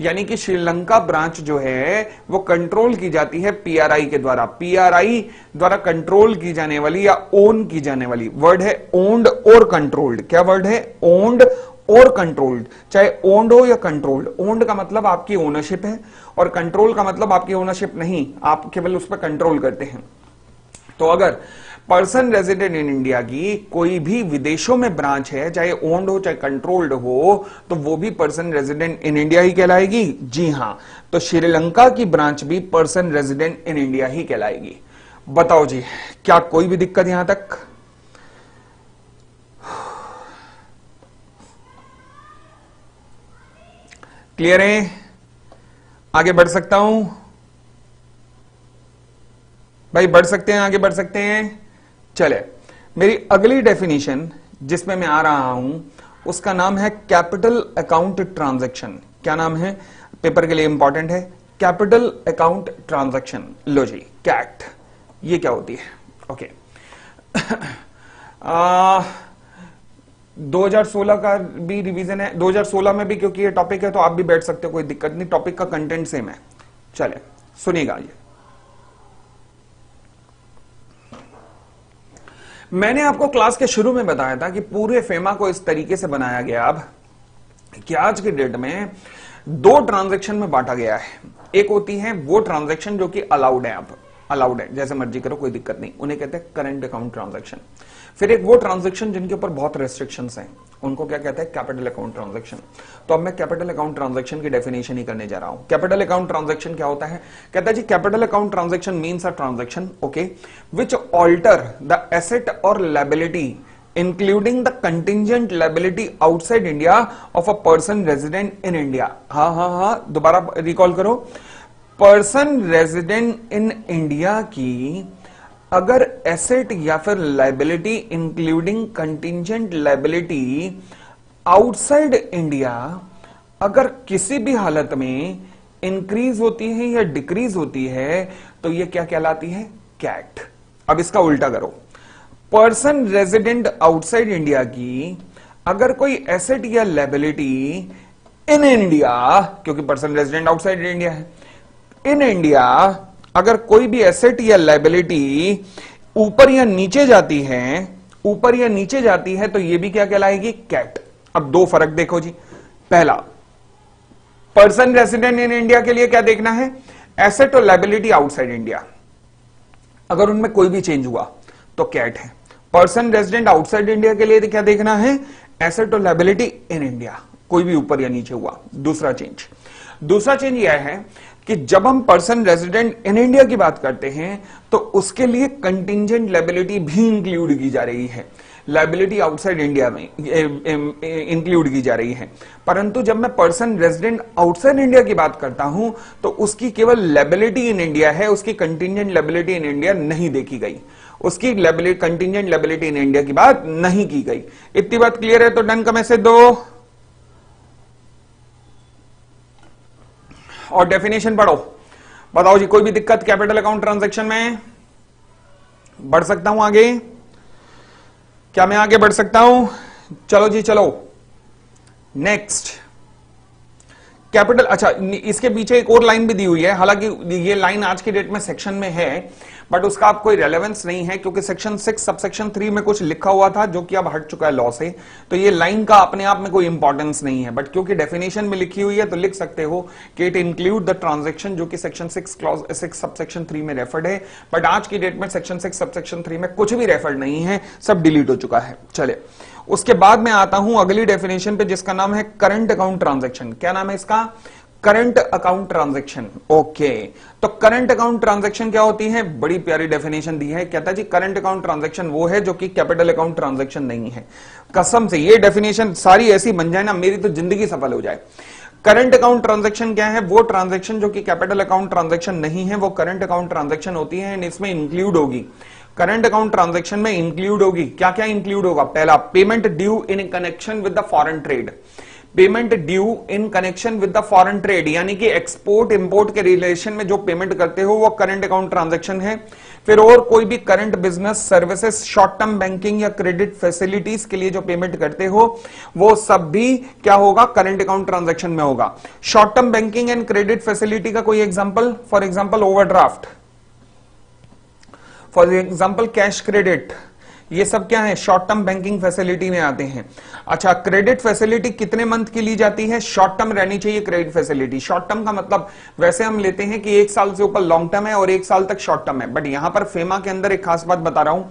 यानी कि श्रीलंका ब्रांच जो है वो कंट्रोल की जाती है पीआरआई के द्वारा, पीआरआई द्वारा कंट्रोल की जाने वाली या ओन की जाने वाली, वर्ड है ओन्ड और कंट्रोल्ड, क्या वर्ड है, ओन्ड और कंट्रोल्ड, चाहे ओन्ड हो या कंट्रोल्ड। ओन्ड का मतलब आपकी ओनरशिप है और कंट्रोल का मतलब आपकी ओनरशिप नहीं, आप केवल उस पर कंट्रोल करते हैं। तो अगर पर्सन रेजिडेंट इन इंडिया की कोई भी विदेशों में ब्रांच है, चाहे ओन्ड हो चाहे कंट्रोल्ड हो, तो वो भी पर्सन रेजिडेंट इन इंडिया ही कहलाएगी। जी हां, तो श्रीलंका की ब्रांच भी पर्सन रेजिडेंट इन इंडिया ही कहलाएगी। बताओ जी, क्या कोई भी दिक्कत यहां तक? क्लियर है? आगे बढ़ सकता हूं भाई? बढ़ सकते हैं, आगे बढ़ सकते हैं। चले, मेरी अगली डेफिनेशन जिसमें मैं आ रहा हूं उसका नाम है कैपिटल अकाउंट ट्रांजैक्शन। क्या नाम है, पेपर के लिए इंपॉर्टेंट है, कैपिटल अकाउंट ट्रांजैक्शन। लो जी, कैट, ये क्या होती है? ओके 2016 का भी रिवीजन है, 2016 में भी, क्योंकि ये टॉपिक है तो आप भी बैठ सकते हो, कोई दिक्कत नहीं, टॉपिक का कंटेंट सेम है। चले सुनिएगा, ये मैंने आपको क्लास के शुरू में बताया था कि पूरे फेमा को इस तरीके से बनाया गया अब कि आज की डेट में दो ट्रांजैक्शन में बांटा गया है। एक होती है वो ट्रांजैक्शन जो कि अलाउड है, अब अलाउड है, जैसे मर्जी करो, कोई दिक्कत नहीं, उन्हें कहते हैं करंट अकाउंट ट्रांजैक्शन। फिर एक वो ट्रांजैक्शन जिनके ऊपर बहुत रेस्ट्रिक्शंस हैं, उनको क्या कहते हैं, कैपिटल अकाउंट ट्रांजैक्शन। तो अब मैं कैपिटल अकाउंट ट्रांजैक्शन की डेफिनेशन ही करने जा रहा हूं। कैपिटल अकाउंट ट्रांजैक्शन क्या होता है? कहता है जी, capital account transaction means a transaction, okay, which alter the asset और liability including the contingent liability outside India of a person resident in India. हाँ, दोबारा रिकॉल करो, पर्सन रेजिडेंट इन इंडिया की अगर एसेट या फिर liability including contingent liability outside India अगर किसी भी हालत में इंक्रीज होती है या डिक्रीज होती है तो ये क्या कहलाती है, कैट। अब इसका उल्टा करो, पर्सन रेजिडेंट आउटसाइड इंडिया की अगर कोई एसेट या लायबिलिटी इन इंडिया, क्योंकि पर्सन रेजिडेंट आउटसाइड इंडिया है, इन इंडिया अगर कोई भी एसेट या लायबिलिटी ऊपर या नीचे जाती है, ऊपर या नीचे जाती है, तो ये भी क्या कहलाएगी, कैट। अब दो फर्क देखो जी। पहला, पर्सन रेजिडेंट इन इंडिया के लिए क्या देखना है, एसेट और लायबिलिटी आउटसाइड इंडिया, अगर उनमें कोई भी चेंज हुआ तो कैट है। पर्सन रेजिडेंट आउटसाइड इंडिया के लिए क्या देखना है, एसेट और लायबिलिटी इन इंडिया, कोई भी ऊपर या नीचे हुआ। दूसरा चेंज यह है कि जब हम पर्सन रेजिडेंट इन इंडिया की बात करते हैं तो उसके लिए कंटिजेंट लायबिलिटी भी इंक्लूड की जा रही है, लायबिलिटी आउटसाइड इंडिया में इंक्लूड की जा रही है। परंतु जब मैं पर्सन रेजिडेंट आउटसाइड इंडिया की बात करता हूं तो उसकी केवल लायबिलिटी इन इंडिया है, उसकी कंटिजेंट लायबिलिटी इन इंडिया नहीं देखी गई, उसकी कंटिजेंट लायबिलिटी इन इंडिया की बात नहीं की गई। इतनी बात क्लियर है तो डन का मैसेज दो और डेफिनेशन पढ़ो। बताओ जी, कोई भी दिक्कत कैपिटल अकाउंट ट्रांजैक्शन में? बढ़ सकता हूं आगे? क्या मैं आगे बढ़ सकता हूं? चलो जी चलो, नेक्स्ट कैपिटल, अच्छा इसके पीछे एक और लाइन भी दी हुई है, हालांकि ये लाइन आज की डेट में सेक्शन में है बट उसका अब कोई रेलेवेंस नहीं है क्योंकि सेक्शन 6 सबसेक्शन 3 में कुछ लिखा हुआ था जो कि अब हट चुका है लॉ से, तो ये लाइन का अपने आप में कोई इंपॉर्टेंस नहीं है, बट क्योंकि डेफिनेशन में लिखी हुई है तो लिख सकते हो कि इट इंक्लूड द ट्रांजेक्शन, जो कि सेक्शन 6 क्लॉज 6 सबसेक्शन 3 में रेफर्ड है, बट आज की डेट में सेक्शन 6 सबसेक्शन 3 में कुछ भी रेफर्ड नहीं है, सब डिलीट हो चुका है। चले उसके बाद में आता हूं अगली डेफिनेशन पे जिसका नाम है करंट अकाउंट ट्रांजेक्शन। क्या नाम है इसका? Current account transaction. ओके, तो करंट अकाउंट ट्रांजैक्शन क्या होती है? बड़ी प्यारी डेफिनेशन दी है, कहता है जी करंट अकाउंट ट्रांजैक्शन वो है जो कि कैपिटल अकाउंट ट्रांजैक्शन नहीं है। कसम से ये डेफिनेशन सारी ऐसी बन जाए ना, मेरी तो जिंदगी सफल हो जाए। करंट अकाउंट ट्रांजैक्शन क्या है? वो ट्रांजैक्शन जो कि कैपिटल अकाउंट ट्रांजैक्शन नहीं है, वो करंट अकाउंट ट्रांजैक्शन होती है, इसमें इंक्लूड होगी, करंट अकाउंट ट्रांजैक्शन में इंक्लूड होगी, क्या क्या इंक्लूड होगा? पहला, payment due in connection with the foreign trade, payment due in connection with the foreign trade, यानी कि एक्सपोर्ट इंपोर्ट के रिलेशन में जो पेमेंट करते हो वो करंट अकाउंट ट्रांजैक्शन है। फिर और कोई भी current business services, short term banking या क्रेडिट फैसिलिटीज के लिए जो पेमेंट करते हो वो सब भी क्या होगा? करंट अकाउंट ट्रांजैक्शन में होगा। Short term banking and credit facility का कोई example? For example overdraft, for example cash credit, ये सब क्या है? शॉर्ट टर्म बैंकिंग फैसिलिटी में आते हैं। अच्छा, क्रेडिट फैसिलिटी कितने मंथ की ली जाती है? शॉर्ट टर्म रहनी चाहिए क्रेडिट फैसिलिटी। शॉर्ट टर्म का मतलब वैसे हम लेते हैं कि 1 साल से ऊपर लॉन्ग टर्म है और 1 साल तक शॉर्ट टर्म है, बट यहां पर फेमा के अंदर एक खास बात बता रहा हूं,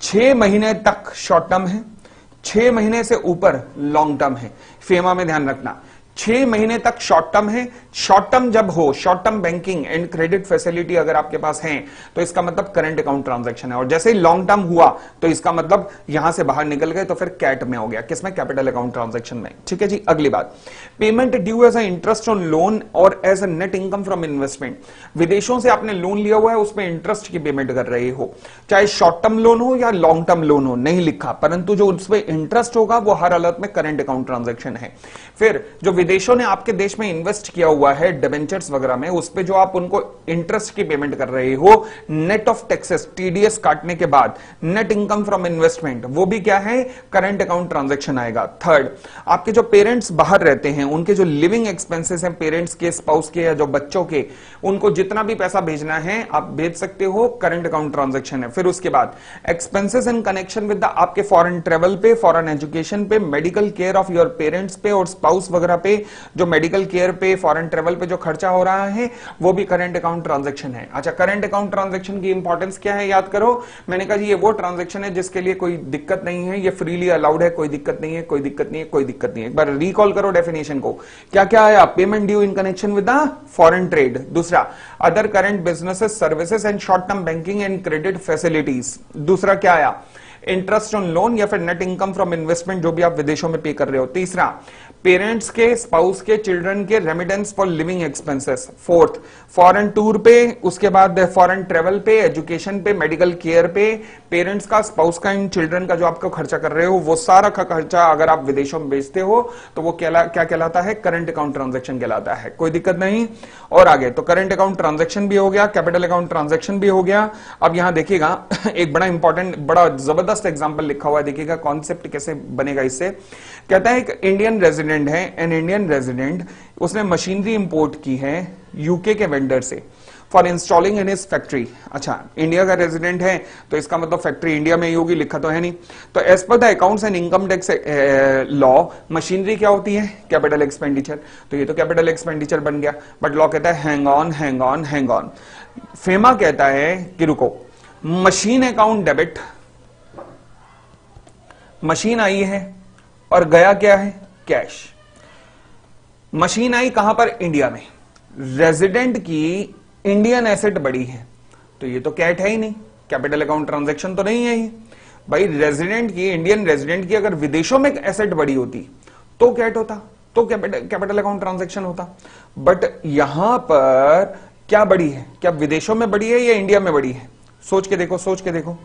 6 महीने तक शॉर्ट टर्म है, 6 महीने से ऊपर लॉन्ग टर्म है। फेमा में ध्यान रखना, 6 महीने तक शॉर्ट टर्म है। शॉर्ट टर्म जब हो, short term banking and credit facility अगर आपके पास है तो इसका मतलब करंट अकाउंट ट्रांजैक्शन है, और जैसे ही लॉन्ग टर्म हुआ तो इसका मतलब यहां से बाहर निकल गए तो फिर कैट में हो गया, किसमें? कैपिटल अकाउंट ट्रांजैक्शन में। ठीक है जी, अगली बात, payment due as a interest on loan और as a net income from investment. विदेशों से आपने लोन लिया हुआ है, उसमें इंटरेस्ट की पेमेंट कर रहे हो, चाहे शॉर्ट टर्म लोन हो या लॉन्ग टर्म लोन हो, नहीं लिखा, परंतु जो उसमें इंटरेस्ट होगा वो हर हालत में करंट अकाउंट ट्रांजैक्शन है। फिर जो विदेशों ने आपके देश में इन्वेस्ट किया हुआ है डिबेंचर्स वगैरह में, उस पे जो आप उनको इंटरेस्ट की पेमेंट कर रहे हो, नेट ऑफ टैक्सेस, टीडीएस काटने के बाद नेट इनकम फ्रॉम इन्वेस्टमेंट, वो भी क्या है? करंट अकाउंट ट्रांजैक्शन आएगा। थर्ड, आपके जो पेरेंट्स बाहर रहते हैं उनके जो लिविंग एक्सपेंसेस हैं, पेरेंट्स के, स्पाउस के या जो बच्चों के, उनको जितना भी पैसा भेजना है आप भेज सकते हो, करंट अकाउंट ट्रांजैक्शन है। फिर उसके बाद एक्सपेंसेस इन कनेक्शन विद आपके फॉरेन ट्रेवल पे, फॉरेन एजुकेशन पे, medical care of your parents पे और स्पाउस वगैरह पे, जो मेडिकल केयर पे, फॉरेन ट्रेवल पे जो खर्चा हो रहा है वो भी करंट अकाउंट ट्रांजैक्शन है। अच्छा, करंट अकाउंट ट्रांजैक्शन की इंपॉर्टेंस क्या है? याद करो, मैंने कहा जी ये वो ट्रांजैक्शन है जिसके लिए कोई दिक्कत नहीं है, ये फ्रीली अलाउड है, कोई दिक्कत नहीं है, कोई दिक्कत नहीं है, कोई दिक्कत नहीं है। एक बार रिकॉल करो डेफिनेशन को, क्या क्या आया? Payment due in connection with the foreign trade, दूसरा other current businesses, services and short term banking and credit facilities, दूसरा क्या आया? इंटरेस्ट ऑन लोन या फिर नेट इनकम फ्रॉम इन्वेस्टमेंट जो भी आप विदेशों में पे कर रहे हो, तीसरा पेरेंट्स के, स्पाउस के, चिल्ड्रन के remittance for living expenses, fourth foreign tour पे, उसके बाद फॉरेन ट्रेवल पे, एजुकेशन पे, मेडिकल केयर पे, पेरेंट्स का, स्पाउस का, इन चिल्ड्रन का जो आपको खर्चा कर रहे हो वो सारा का खर्चा अगर आप विदेशों में बेचते हो तो वो क्या कहलाता है? करंट अकाउंट ट्रांजैक्शन कहलाता है। कोई दिक्कत नहीं। और आगे तो करंट अकाउंट ट्रांजैक्शन भी हो गया, कैपिटल अकाउंट ट्रांजैक्शन भी हो गया। अब यहां देखिएगा एक बड़ा इंपॉर्टेंट, बड़ा जबरदस्त एग्जाम्पल लिखा हुआ है, देखिएगा कॉन्सेप्ट कैसे बनेगा इससे। कहता है एक इंडियन रेजिडेंट है, एन इंडियन रेजिडेंट, उसने मशीनरी इंपोर्ट की है यूके के वेंडर से for installing in his factory. अच्छा, इंडिया का रेजिडेंट है तो इसका मतलब फैक्ट्री इंडिया में ही होगी, लिखा तो है नहीं। तो as per the accounts and income tax law, machinery क्या होती है? कैपिटल एक्सपेंडिचर, तो ये तो कैपिटल एक्सपेंडिचर बन गया, बट लॉ कहता है hang on hang on hang on. FEMA कहता है कि रुको, मशीन अकाउंट डेबिट, मशीन आई है और गया क्या है? कैश। मशीन आई कहां पर? इंडिया में। रेजिडेंट की इंडियन एसेट बड़ी है तो ये तो कैट है ही नहीं, कैपिटल अकाउंट ट्रांजैक्शन तो नहीं है ही भाई। रेजिडेंट की, इंडियन रेजिडेंट की अगर विदेशों में एसेट बड़ी होती तो कैट होता, तो कैपिटल अकाउंट ट्रांजैक्शन होता। बट यहां पर क्या बड़ी है? क्या विदेशों में बड़ी है या इंडिया में बड़ी है? सोच के देखो, सोच के देखो,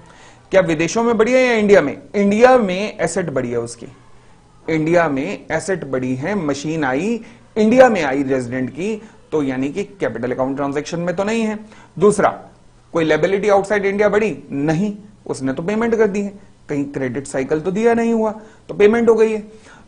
क्या विदेशों में बड़ी है या इंडिया में? इंडिया में एसेट बड़ी है उसकी, इंडिया में एसेट बड़ी है, मशीन आई इंडिया में आई रेजिडेंट की, तो यानी कि कैपिटल अकाउंट ट्रांजैक्शन में तो नहीं है। दूसरा, कोई लायबिलिटी आउटसाइड इंडिया बड़ी नहीं, उसने तो पेमेंट कर दी है, कहीं क्रेडिट साइकिल तो दिया नहीं हुआ तो पेमेंट हो गई है।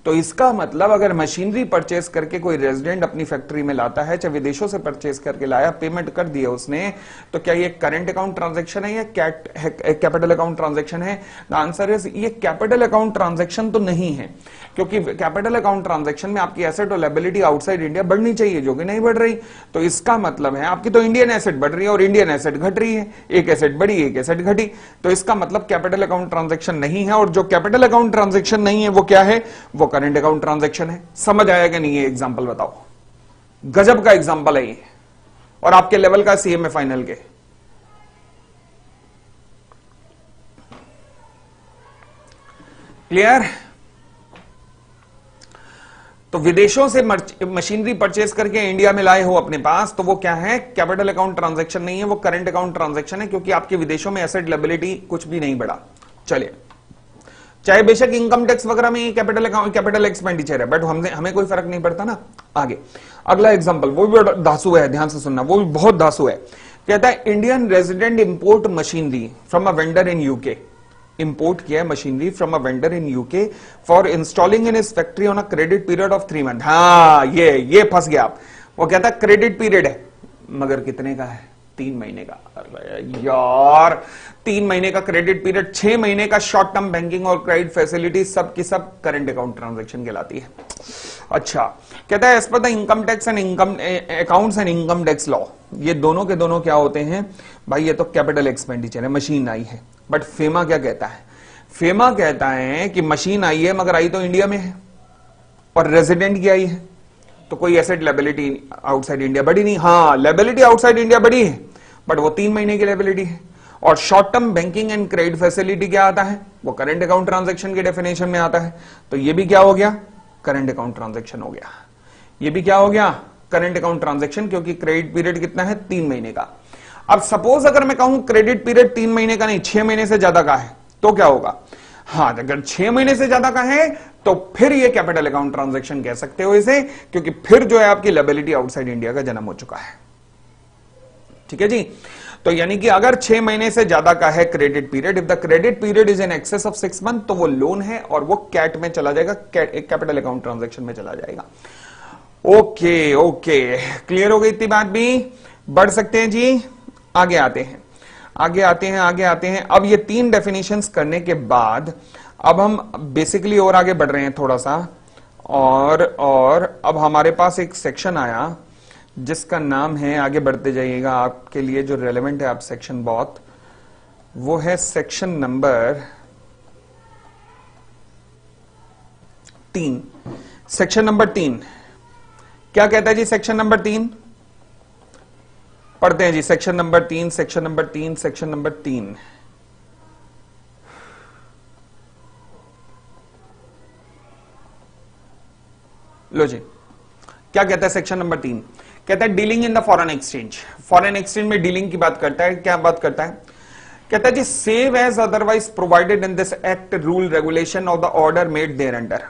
तो इसका मतलब अगर मशीनरी परचेस करके कोई रेजिडेंट अपनी फैक्ट्री में लाता है, चाहे विदेशों से परचेस करके लाया, पेमेंट कर दिया उसने, तो क्या ये करंट अकाउंट ट्रांजैक्शन है या कैपिटल अकाउंट ट्रांजैक्शन है? द आंसर इज ये कैपिटल अकाउंट ट्रांजैक्शन तो नहीं है, क्योंकि कैपिटल अकाउंट ट्रांजैक्शन में आपकी एसेट और लायबिलिटी आउटसाइड इंडिया बढ़नी चाहिए, जो कि नहीं बढ़ रही। तो इसका मतलब है आपकी तो इंडियन एसेट बढ़ रही है और इंडियन एसेट घट रही है, एक एसेट बढ़ी एक एसेट घटी, तो इसका मतलब कैपिटल अकाउंट ट्रांजैक्शन नहीं है। और जो कैपिटल अकाउंट ट्रांजैक्शन नहीं है वो क्या है? वो करंट अकाउंट ट्रांजैक्शन है। समझ आया कि नहीं? ये एग्जांपल बताओ, गजब का एग्जांपल है ये, और आपके लेवल का सीएमए फाइनल के। क्लियर? तो विदेशों से मशीनरी परचेस करके इंडिया में लाए हो अपने पास, तो वो क्या है? कैपिटल अकाउंट ट्रांजैक्शन नहीं है, वो करंट अकाउंट ट्रांजैक्शन है, क्योंकि आपके विदेशों में एसेट लायबिलिटी कुछ भी नहीं बढ़ा। चलिए, चाहे बेशक इनकम टैक्स वगैरह में कैपिटल अकाउंट कैपिटल एक्सपेंडिचर है, बट हमें कोई फर्क नहीं पड़ता ना। आगे अगला एग्जांपल, वो भी धासु है, ध्यान से सुनना, वो भी बहुत धासु है। कहता है Indian resident import machinery from a vendor in UK, import किया है machinery from a vendor in UK for installing in his factory on a credit period of 3 month. हाँ, ये फंस गया आप। वो कहता है क्रेडिट पीरियड है, मगर कितने का है? 3 महीने का। यार 3 महीने का क्रेडिट पीरियड, 6 महीने का शॉर्ट टर्म बैंकिंग और क्रेडिट फैसिलिटी, सब की सब करंट अकाउंट ट्रांजैक्शन कहलाती है। अच्छा, कहता है as per the income tax and income accounts and income tax law, ये दोनों के दोनों क्या होते हैं भाई? ये तो कैपिटल एक्सपेंडिचर है, मशीन आई है। बट फेमा क्या कहता है? फेमा कहता है कि मशीन आई है मगर आई तो इंडिया में है और रेजिडेंट की आई है, तो कोई एसेट लायबिलिटी आउटसाइड इंडिया बढ़ी नहीं। हाँ, लायबिलिटी आउटसाइड इंडिया बढ़ी है, बट वो 3 महीने की लायबिलिटी है। और short term banking and credit facility क्या आता है? वो करंट अकाउंट ट्रांजैक्शन के डेफिनेशन में आता है। तो ये भी क्या हो गया? करंट अकाउंट ट्रांजैक्शन हो गया। ये भी क्या हो गया? करंट अकाउंट ट्रांजैक्शन, क्योंकि क्रेडिट पीरियड कितना है? 3 महीने का। अब सपोज अगर मैं कहूं क्रेडिट पीरियड 3 महीने का नहीं, 6 महीने से ज्यादा का है, तो क्या होगा? हाँ, अगर 6 महीने से ज्यादा का है तो फिर ये कैपिटल अकाउंट ट्रांजैक्शन कह सकते हो इसे, क्योंकि फिर जो है आपकी लायबिलिटी आउटसाइड इंडिया का जन्म हो चुका है। ठीक है जी? तो यानी कि अगर 6 महीने से ज्यादा का है credit period, if the credit period is in excess of 6 month, तो वो लोन है और वो कैट में चला जाएगा, कैपिटल अकाउंट ट्रांजैक्शन में चला जाएगा। ओके ओके, क्लियर हो गई इतनी बात भी? बढ़ सकते हैं जी, आगे आते हैं, आगे आते हैं, आगे आते हैं। अब ये 3 डेफिनेशंस करने के बाद अब हम बेसिकली और आगे बढ़ रहे हैं थोड़ा सा, और अब हमारे पास एक सेक्शन आया जिसका नाम है, आगे बढ़ते जाइएगा, आपके लिए जो रेलेवेंट है आप सेक्शन बहुत, वो है सेक्शन नंबर 3। सेक्शन नंबर 3 क्या कहता है जी? सेक्शन नंबर 3 पढ़ते हैं जी। Section number 3, section number 3, section number 3। लो जी, क्या कहता है सेक्शन नंबर 3? कहता है dealing in the foreign exchange. Foreign exchange में डीलिंग की बात करता है। क्या बात करता है? कहता है जी save as otherwise provided in this act rule regulation of the order made thereunder.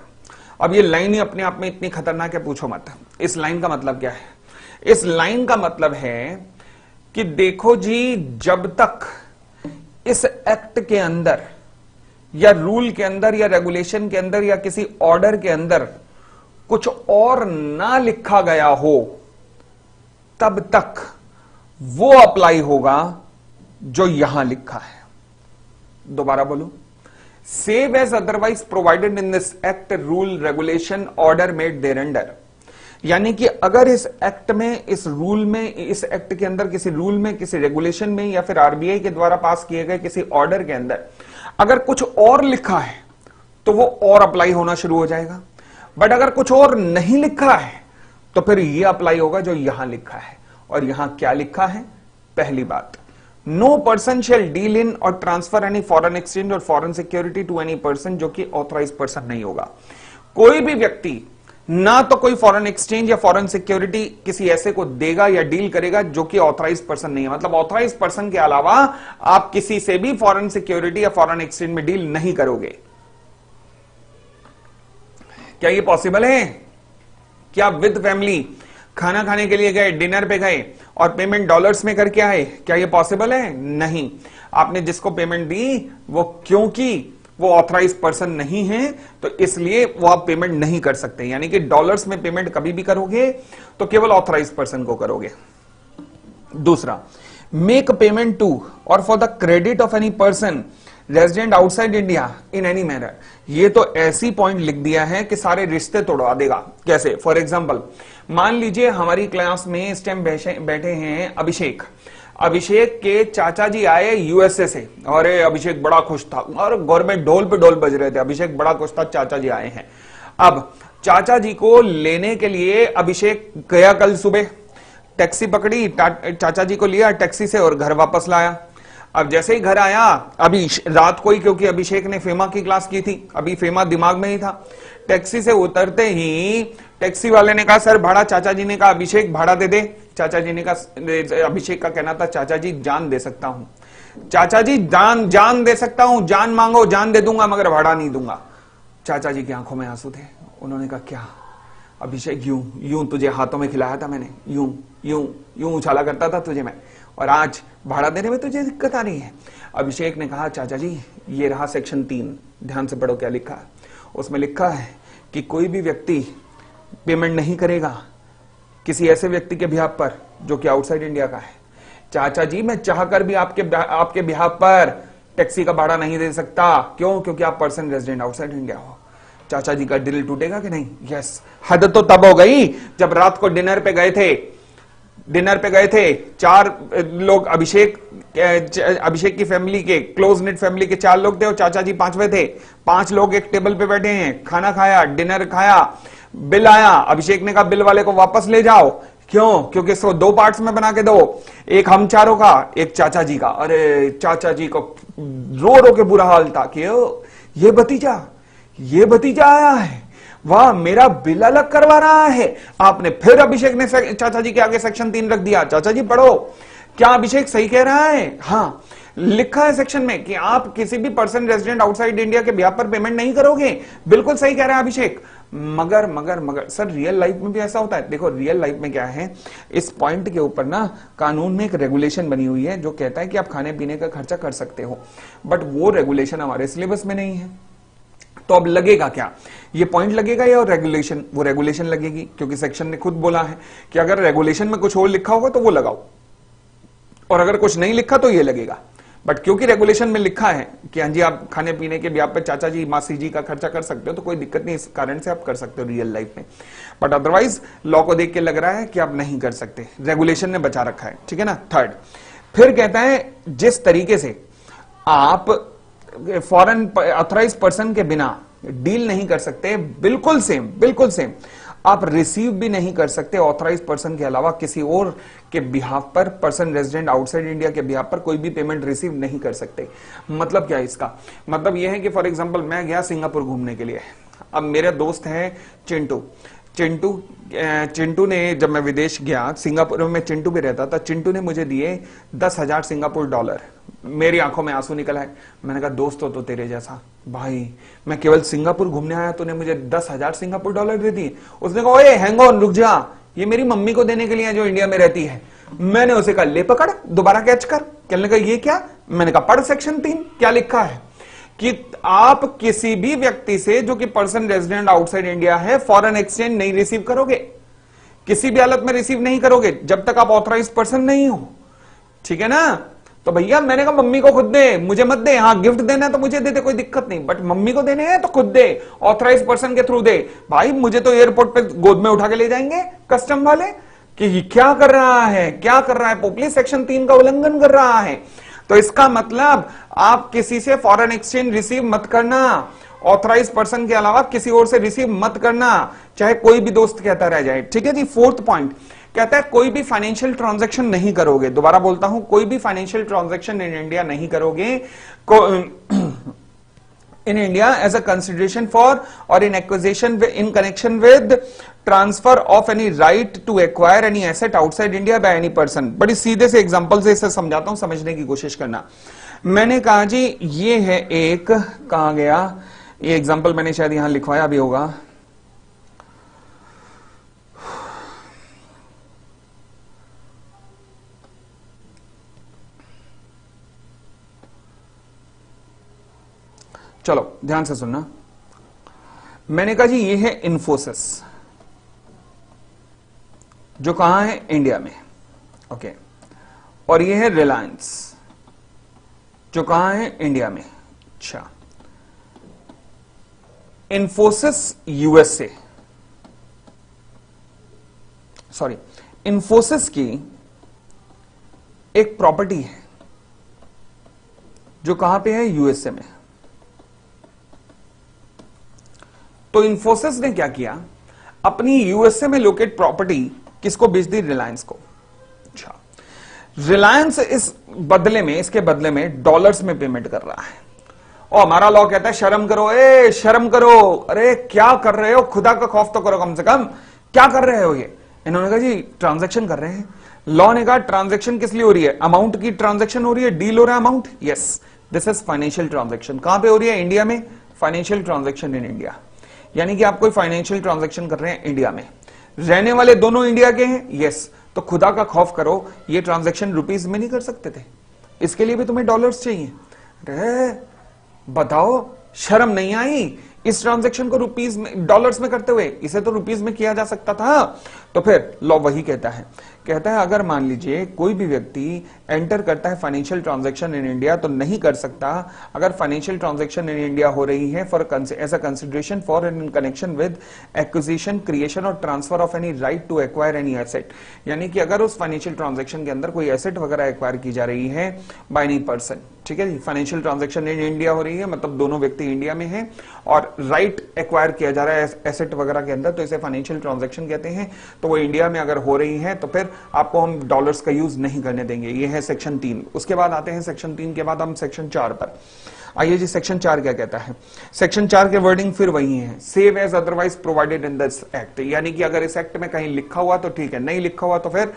अब ये लाइन ही अपने आप में इतनी खतरनाक है, पूछो मत। इस लाइन का मतलब क्या है? इस लाइन का मतलब है कि देखो जी, जब तक इस एक्ट के अंदर या रूल के अंदर या रेगुलेशन के अंदर या किसी ऑर्डर के अंदर कुछ और ना लिखा गया हो, तब तक वो अप्लाई होगा जो यहां लिखा है। दोबारा बोलूं, save as otherwise provided in this act rule regulation order made thereunder, यानी कि अगर इस एक्ट में, इस रूल में, इस एक्ट के अंदर किसी रूल में, किसी रेगुलेशन में या फिर आरबीआई के द्वारा पास किए गए किसी ऑर्डर के अंदर अगर कुछ और लिखा है तो वो और अप्लाई होना शुरू हो जाएगा। बट अगर कुछ और नहीं लिखा है तो फिर ये अप्लाई होगा जो यहां लिखा है। और यहां क्या लिखा है? पहली बात, no person shall deal in और ट्रांसफर एनी फॉरेन एक्सचेंज और foreign security to any person जो कि ऑथराइज पर्सन नहीं होगा। कोई भी व्यक्ति ना तो कोई फॉरेन एक्सचेंज या फॉरेन सिक्योरिटी किसी ऐसे को देगा या डील करेगा जो कि ऑथराइज पर्सन नहीं है। मतलब ऑथराइज पर्सन के अलावा आप किसी से भी फॉरेन सिक्योरिटी या फॉरेन एक्सचेंज में डील नहीं करोगे। क्या ये पॉसिबल है? क्या विद फैमिली खाना खाने के लिए गए, डिनर पे गए और पेमेंट डॉलर्स में करके आए, क्या ये पॉसिबल है? नहीं। आपने जिसको पेमेंट दी वो क्योंकि वो ऑथराइज पर्सन नहीं है, तो इसलिए वो आप पेमेंट नहीं कर सकते। यानी कि डॉलर्स में पेमेंट कभी भी करोगे तो केवल ऑथराइज पर्सन को करोगे। दूसरा, मेक पेमेंट टू और for the credit of any person resident outside India in any manner. ये तो ऐसी पॉइंट लिख दिया है कि सारे रिश्ते तोड़वा देगा। कैसे? फॉर एग्जाम्पल, मान लीजिए हमारी क्लास में इस टाइम बैठे हैं अभिषेक। अभिषेक के चाचा जी आए यूएसए से, और अभिषेक बड़ा खुश था और गवर्नमेंट ढोल पे ढोल बज रहे थे। अभिषेक बड़ा खुश था, चाचा जी आए हैं। अब चाचा जी को लेने के लिए अभिषेक गया, कल सुबह टैक्सी पकड़ी, चाचा जी को लिया टैक्सी से और घर वापस लाया। अब जैसे ही घर आया, अभी रात को ही, क्योंकि अभिषेक ने फेमा की क्लास की थी, अभी फेमा दिमाग में ही था। टैक्सी से उतरते ही टैक्सी वाले ने कहा सर भाड़ा। चाचा जी ने कहा अभिषेक भाड़ा दे दे। चाचा जी ने कहा, अभिषेक का कहना था चाचा जी जान दे सकता हूं, चाचा जी जान दे सकता हूं, जान मांगो जान दे दूंगा मगर भाड़ा नहीं दूंगा। चाचा जी की आंखों में आंसू थे। उन्होंने कहा क्या अभिषेक, यूं यूं तुझे हाथों में खिलाया था मैंने, यूं यूं यूं उछाला करता था तुझे मैं, और आज भाड़ा देने में तुझे दिक्कत आ रही है। अभिषेक ने कहा चाचा जी ये रहा सेक्शन 3, ध्यान से पढ़ो क्या लिखा है। उसमें लिखा है कि कोई भी व्यक्ति पेमेंट नहीं करेगा किसी ऐसे व्यक्ति के बिहाफ पर जो कि आउटसाइड इंडिया का है। चाचा जी मैं चाहकर भी आपके बिहाफ पर टैक्सी का भाड़ा नहीं दे सकता। क्यों? क्योंकि आप पर्सन रेजिडेंट आउटसाइड इंडिया हो। चाचा जी का दिल टूटेगा कि नहीं? यस। हद तो तब हो गई जब रात को डिनर पे गए थे 4 लोग, अभिषेक की फैमिली के, क्लोज नेट फैमिली के 4 लोग थे और चाचा जी 5वें थे। 5 लोग एक टेबल पे बैठे हैं, खाना खाया, डिनर खाया, बिल आया। अभिषेक ने कहा बिल वाले को वापस ले जाओ। क्यों? क्योंकि इसको 2 पार्ट्स में बना के दो, एक हम चारों का, एक चाचा जी का। अरे चाचा जी को रो रो के बुरा हाल था कि ये भतीजा आया है, वाह मेरा बिल अलग करवा रहा है। आपने फिर अभिषेक ने चाचा जी के आगे सेक्शन 3 रख दिया। चाचा जी पढ़ो, क्या अभिषेक सही कह रहा है? हाँ, लिखा है सेक्शन में कि आप किसी भी पर्सन रेजिडेंट आउटसाइड इंडिया के बिहाफ पर पेमेंट नहीं करोगे। बिल्कुल सही कह रहा है अभिषेक। मगर सर रियल लाइफ में भी ऐसा होता है। देखो रियल लाइफ में क्या है, इस पॉइंट के ऊपर ना कानून में एक रेगुलेशन बनी हुई है जो कहता है कि आप खाने पीने का खर्चा कर सकते हो, बट वो रेगुलेशन हमारे सिलेबस में नहीं है। तो अब लगेगा क्या? ये पॉइंट लगेगा या रेगुलेशन? वो रेगुलेशन लगेगी, क्योंकि सेक्शन ने खुद बोला है कि अगर रेगुलेशन में कुछ और लिखा होगा तो वो लगाओ, और अगर कुछ नहीं लिखा तो ये लगेगा। बट क्योंकि रेगुलेशन में लिखा है कि हाँ जी आप खाने पीने के ब्याह पे चाचा जी मासी जी का खर्चा कर सकते हो, तो कोई दिक्कत नहीं, इस कारण से आप कर सकते हो रियल लाइफ में। बट अदरवाइज लॉ को देख के लग रहा है कि आप नहीं कर सकते, रेगुलेशन ने बचा रखा है। ठीक है ना। थर्ड, फिर कहता है जिस तरीके से आप फॉरेन ऑथराइज पर्सन के बिना डील नहीं कर सकते, बिल्कुल सेम आप रिसीव भी नहीं कर सकते ऑथराइज पर्सन के अलावा किसी और के बिहाफ पर, पर्सन रेजिडेंट आउटसाइड इंडिया के बिहाफ पर कोई भी पेमेंट रिसीव नहीं कर सकते। मतलब क्या है इसका? मतलब यह है कि फॉर एग्जांपल मैं गया सिंगापुर घूमने के लिए। अब मेरे दोस्त है चिंटू ने, जब मैं विदेश गया सिंगापुर में, चिंटू भी रहता था, चिंटू ने मुझे दिए 10,000 सिंगापुर डॉलर। मेरी आंखों में आंसू निकल आए। मैंने कहा दोस्त हो तो तेरे जैसा भाई, मैं केवल सिंगापुर घूमने आया, तूने मुझे 10,000 सिंगापुर डॉलर दे दिए। उसने कहा ओए हैंग ऑन, रुक जा, ये मेरी मम्मी को देने के लिए जो इंडिया में रहती है। मैंने उसे कहा ले पकड़, दोबारा कैच कर। कहने लगा ये क्या? मैंने कहा पढ़ सेक्शन 3 क्या लिखा है कि आप किसी भी व्यक्ति से जो कि पर्सन रेजिडेंट आउटसाइड इंडिया है फॉरेन एक्सचेंज नहीं रिसीव करोगे, किसी भी हालत में रिसीव नहीं करोगे जब तक आप ऑथराइज पर्सन नहीं हो। ठीक है ना। तो भैया मैंने कहा मम्मी को खुद दे, मुझे मत दे। हाँ गिफ्ट देना है तो मुझे दे दे, कोई दिक्कत नहीं, बट मम्मी को देने हैं तो खुद दे, ऑथराइज पर्सन के थ्रू दे। भाई मुझे तो एयरपोर्ट पे गोद में उठा के ले जाएंगे कस्टम वाले कि क्या कर रहा है पोपली, सेक्शन 3 का उल्लंघन कर रहा है। तो इसका मतलब आप किसी से फॉरेन एक्सचेंज रिसीव मत करना, ऑथराइज पर्सन के अलावा किसी और से रिसीव मत करना, चाहे कोई भी दोस्त कहता रह जाए। ठीक है जी। 4th पॉइंट कहता है कोई भी फाइनेंशियल ट्रांजैक्शन नहीं करोगे। दोबारा बोलता हूं, कोई भी फाइनेंशियल ट्रांजैक्शन इन इंडिया नहीं करोगे in India as a consideration for और in acquisition in connection with transfer of any right to acquire any asset outside India by any person. बड़ी सीधे से एग्जांपल से इसे समझाता हूं, समझने की कोशिश करना। मैंने कहा जी ये है एक, कहां गया ये एग्जांपल, मैंने शायद यहां लिखवाया भी होगा। चलो ध्यान से सुनना, मैंने कहा जी ये है इन्फोसिस जो कहां है, इंडिया में, ओके, और ये है रिलायंस जो कहां है, इंडिया में। अच्छा, इन्फोसिस यूएसए, सॉरी, इन्फोसिस की एक प्रॉपर्टी है जो कहां पे है, यूएसए में। तो इन्फोसिस ने क्या किया, अपनी यूएसए में लोकेट प्रॉपर्टी किसको बेच दी, रिलायंस को। अच्छा, रिलायंस इसके बदले में डॉलर्स में पेमेंट कर रहा है, और हमारा लॉ कहता है शर्म करो, शर्म करो, अरे क्या कर रहे हो, खुदा का खौफ तो करो कम से कम, क्या कर रहे हो ये। इन्होंने कहा जी ट्रांजैक्शन कर रहे हैं। लॉ ने कहा ट्रांजैक्शन किस लिए हो रही है, अमाउंट की ट्रांजैक्शन हो रही है, डील हो रहा है amount, yes, this is financial transaction. कहां पे हो रही है, इंडिया में, फाइनेंशियल ट्रांजैक्शन इन इंडिया, यानी कि आप कोई फाइनेंशियल ट्रांजैक्शन कर रहे हैं इंडिया में, रहने वाले दोनों इंडिया के हैं, यस, तो खुदा का खौफ करो, ये ट्रांजैक्शन रुपीज में नहीं कर सकते थे, इसके लिए भी तुम्हें डॉलर्स चाहिए। अरे बताओ, शर्म नहीं आई इस ट्रांजैक्शन को रुपीज में, डॉलर्स में करते हुए, इसे तो रुपीज में किया जा सकता था। तो फिर लॉ वही कहता है अगर मान लीजिए कोई भी व्यक्ति एंटर करता है फाइनेंशियल ट्रांजैक्शन इन इंडिया तो नहीं कर सकता अगर फाइनेंशियल ट्रांजैक्शन इन इंडिया हो रही है for as a consideration for in connection with acquisition, creation और transfer of any right to acquire any asset, यानी कि अगर उस फाइनेंशियल ट्रांजैक्शन के अंदर कोई एसेट वगैरह एक्वायर की जा रही है बाय एनी पर्सन, ठीक है जी, फाइनेंशियल ट्रांजैक्शन इन इंडिया हो रही है, मतलब दोनों व्यक्ति इंडिया में हैं और राइट एक्वायर किया जा रहा है एसेट वगैरह के अंदर, तो इसे फाइनेंशियल ट्रांजैक्शन कहते हैं। तो वो इंडिया में अगर हो रही है तो फिर आपको हम डॉलर्स का यूज नहीं करने देंगे। ये है सेक्शन 3। उसके बाद आते हैं सेक्शन 3 के बाद हम सेक्शन 4 पर। आइए जी, सेक्शन 4 क्या कहता है। सेक्शन 4 के वर्डिंग फिर वही है, save as otherwise provided in this act, यानी कि अगर इस एक्ट में कहीं लिखा हुआ तो ठीक है, नहीं लिखा हुआ तो फिर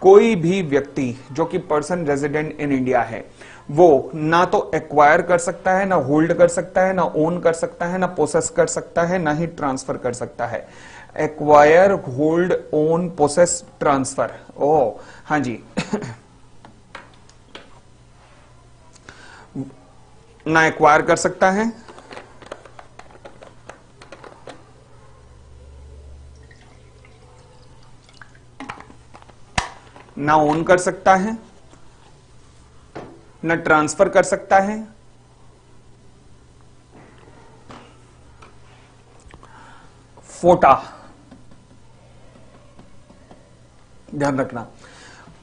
कोई भी व्यक्ति जो कि पर्सन रेजिडेंट इन इंडिया है वो ना तो एक्वायर कर सकता है, ना होल्ड कर सकता है, ना ओन कर सकता है, ना पोसेस कर सकता है, ना ही ट्रांसफर कर सकता है। Acquire, hold, own, possess, transfer, ओ हाँ जी ना एक्वायर कर सकता है, ना ओन कर सकता है, ना ट्रांसफर कर सकता है, फोटा, ध्यान रखना।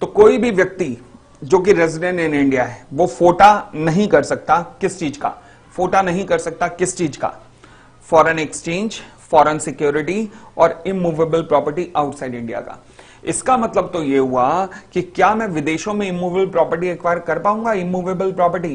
तो कोई भी व्यक्ति जो कि रेजिडेंट इन इंडिया है वो फोटा नहीं कर सकता, किस चीज का फोटा नहीं कर सकता, किस चीज का, फॉरेन एक्सचेंज, फॉरेन सिक्योरिटी और इमूवेबल प्रॉपर्टी आउटसाइड इंडिया का। इसका मतलब तो ये हुआ कि क्या मैं विदेशों में इमूवेबल प्रॉपर्टी एक्वायर कर पाऊंगा, इमूवेबल प्रॉपर्टी।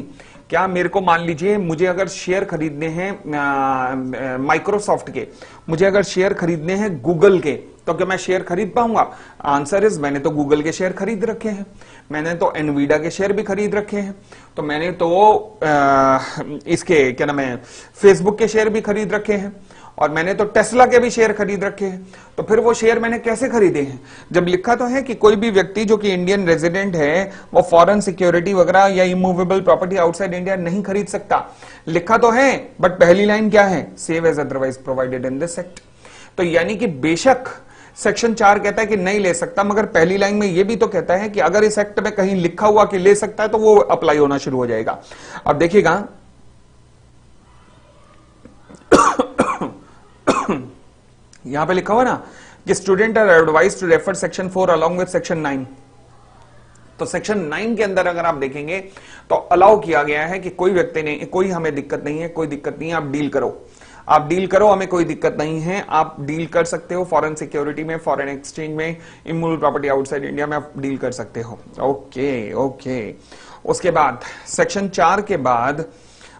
क्या मेरे को मान लीजिए मुझे अगर शेयर खरीदने हैं माइक्रोसॉफ्ट के, मुझे अगर शेयर खरीदने हैं गूगल के, तो क्या मैं शेयर खरीद पाऊंगा? आंसर इज मैंने तो गूगल के शेयर खरीद रखे हैं, मैंने तो एनवीडिया के शेयर भी खरीद रखे हैं, तो मैंने तो इसके क्या नाम है फेसबुक के शेयर भी खरीद रखे हैं, और मैंने तो टेस्ला के भी शेयर खरीद रखे हैं। तो फिर वो शेयर मैंने कैसे खरीदे हैं? जब लिखा तो है कि कोई भी व्यक्ति जो कि इंडियन रेजिडेंट है वो फॉरेन सिक्योरिटी वगैरह या इमूवेबल प्रॉपर्टी आउटसाइड इंडिया नहीं खरीद सकता, लिखा तो है, बट पहली लाइन क्या है, save as otherwise provided in this act. तो यानी कि बेशक सेक्शन 4 कहता है कि नहीं ले सकता, मगर पहली लाइन में यह भी तो कहता है कि अगर इस एक्ट में कहीं लिखा हुआ कि ले सकता है तो वो अप्लाई होना शुरू हो जाएगा। अब देखिएगा यहां पे लिखा हुआ ना कि student are advised to refer section 4 along with section 9। तो सेक्शन 9 के अंदर अगर आप देखेंगे तो अलाउ किया गया है कि कोई व्यक्ति ने, कोई हमें दिक्कत नहीं है, कोई दिक्कत नहीं है, आप डील करो, आप डील करो, हमें कोई दिक्कत नहीं है, आप डील कर सकते हो फॉरेन सिक्योरिटी में, फॉरेन एक्सचेंज में, इमूवेबल प्रॉपर्टी आउटसाइड इंडिया में आप डील कर सकते हो। Okay okay. उसके बाद सेक्शन 4 के बाद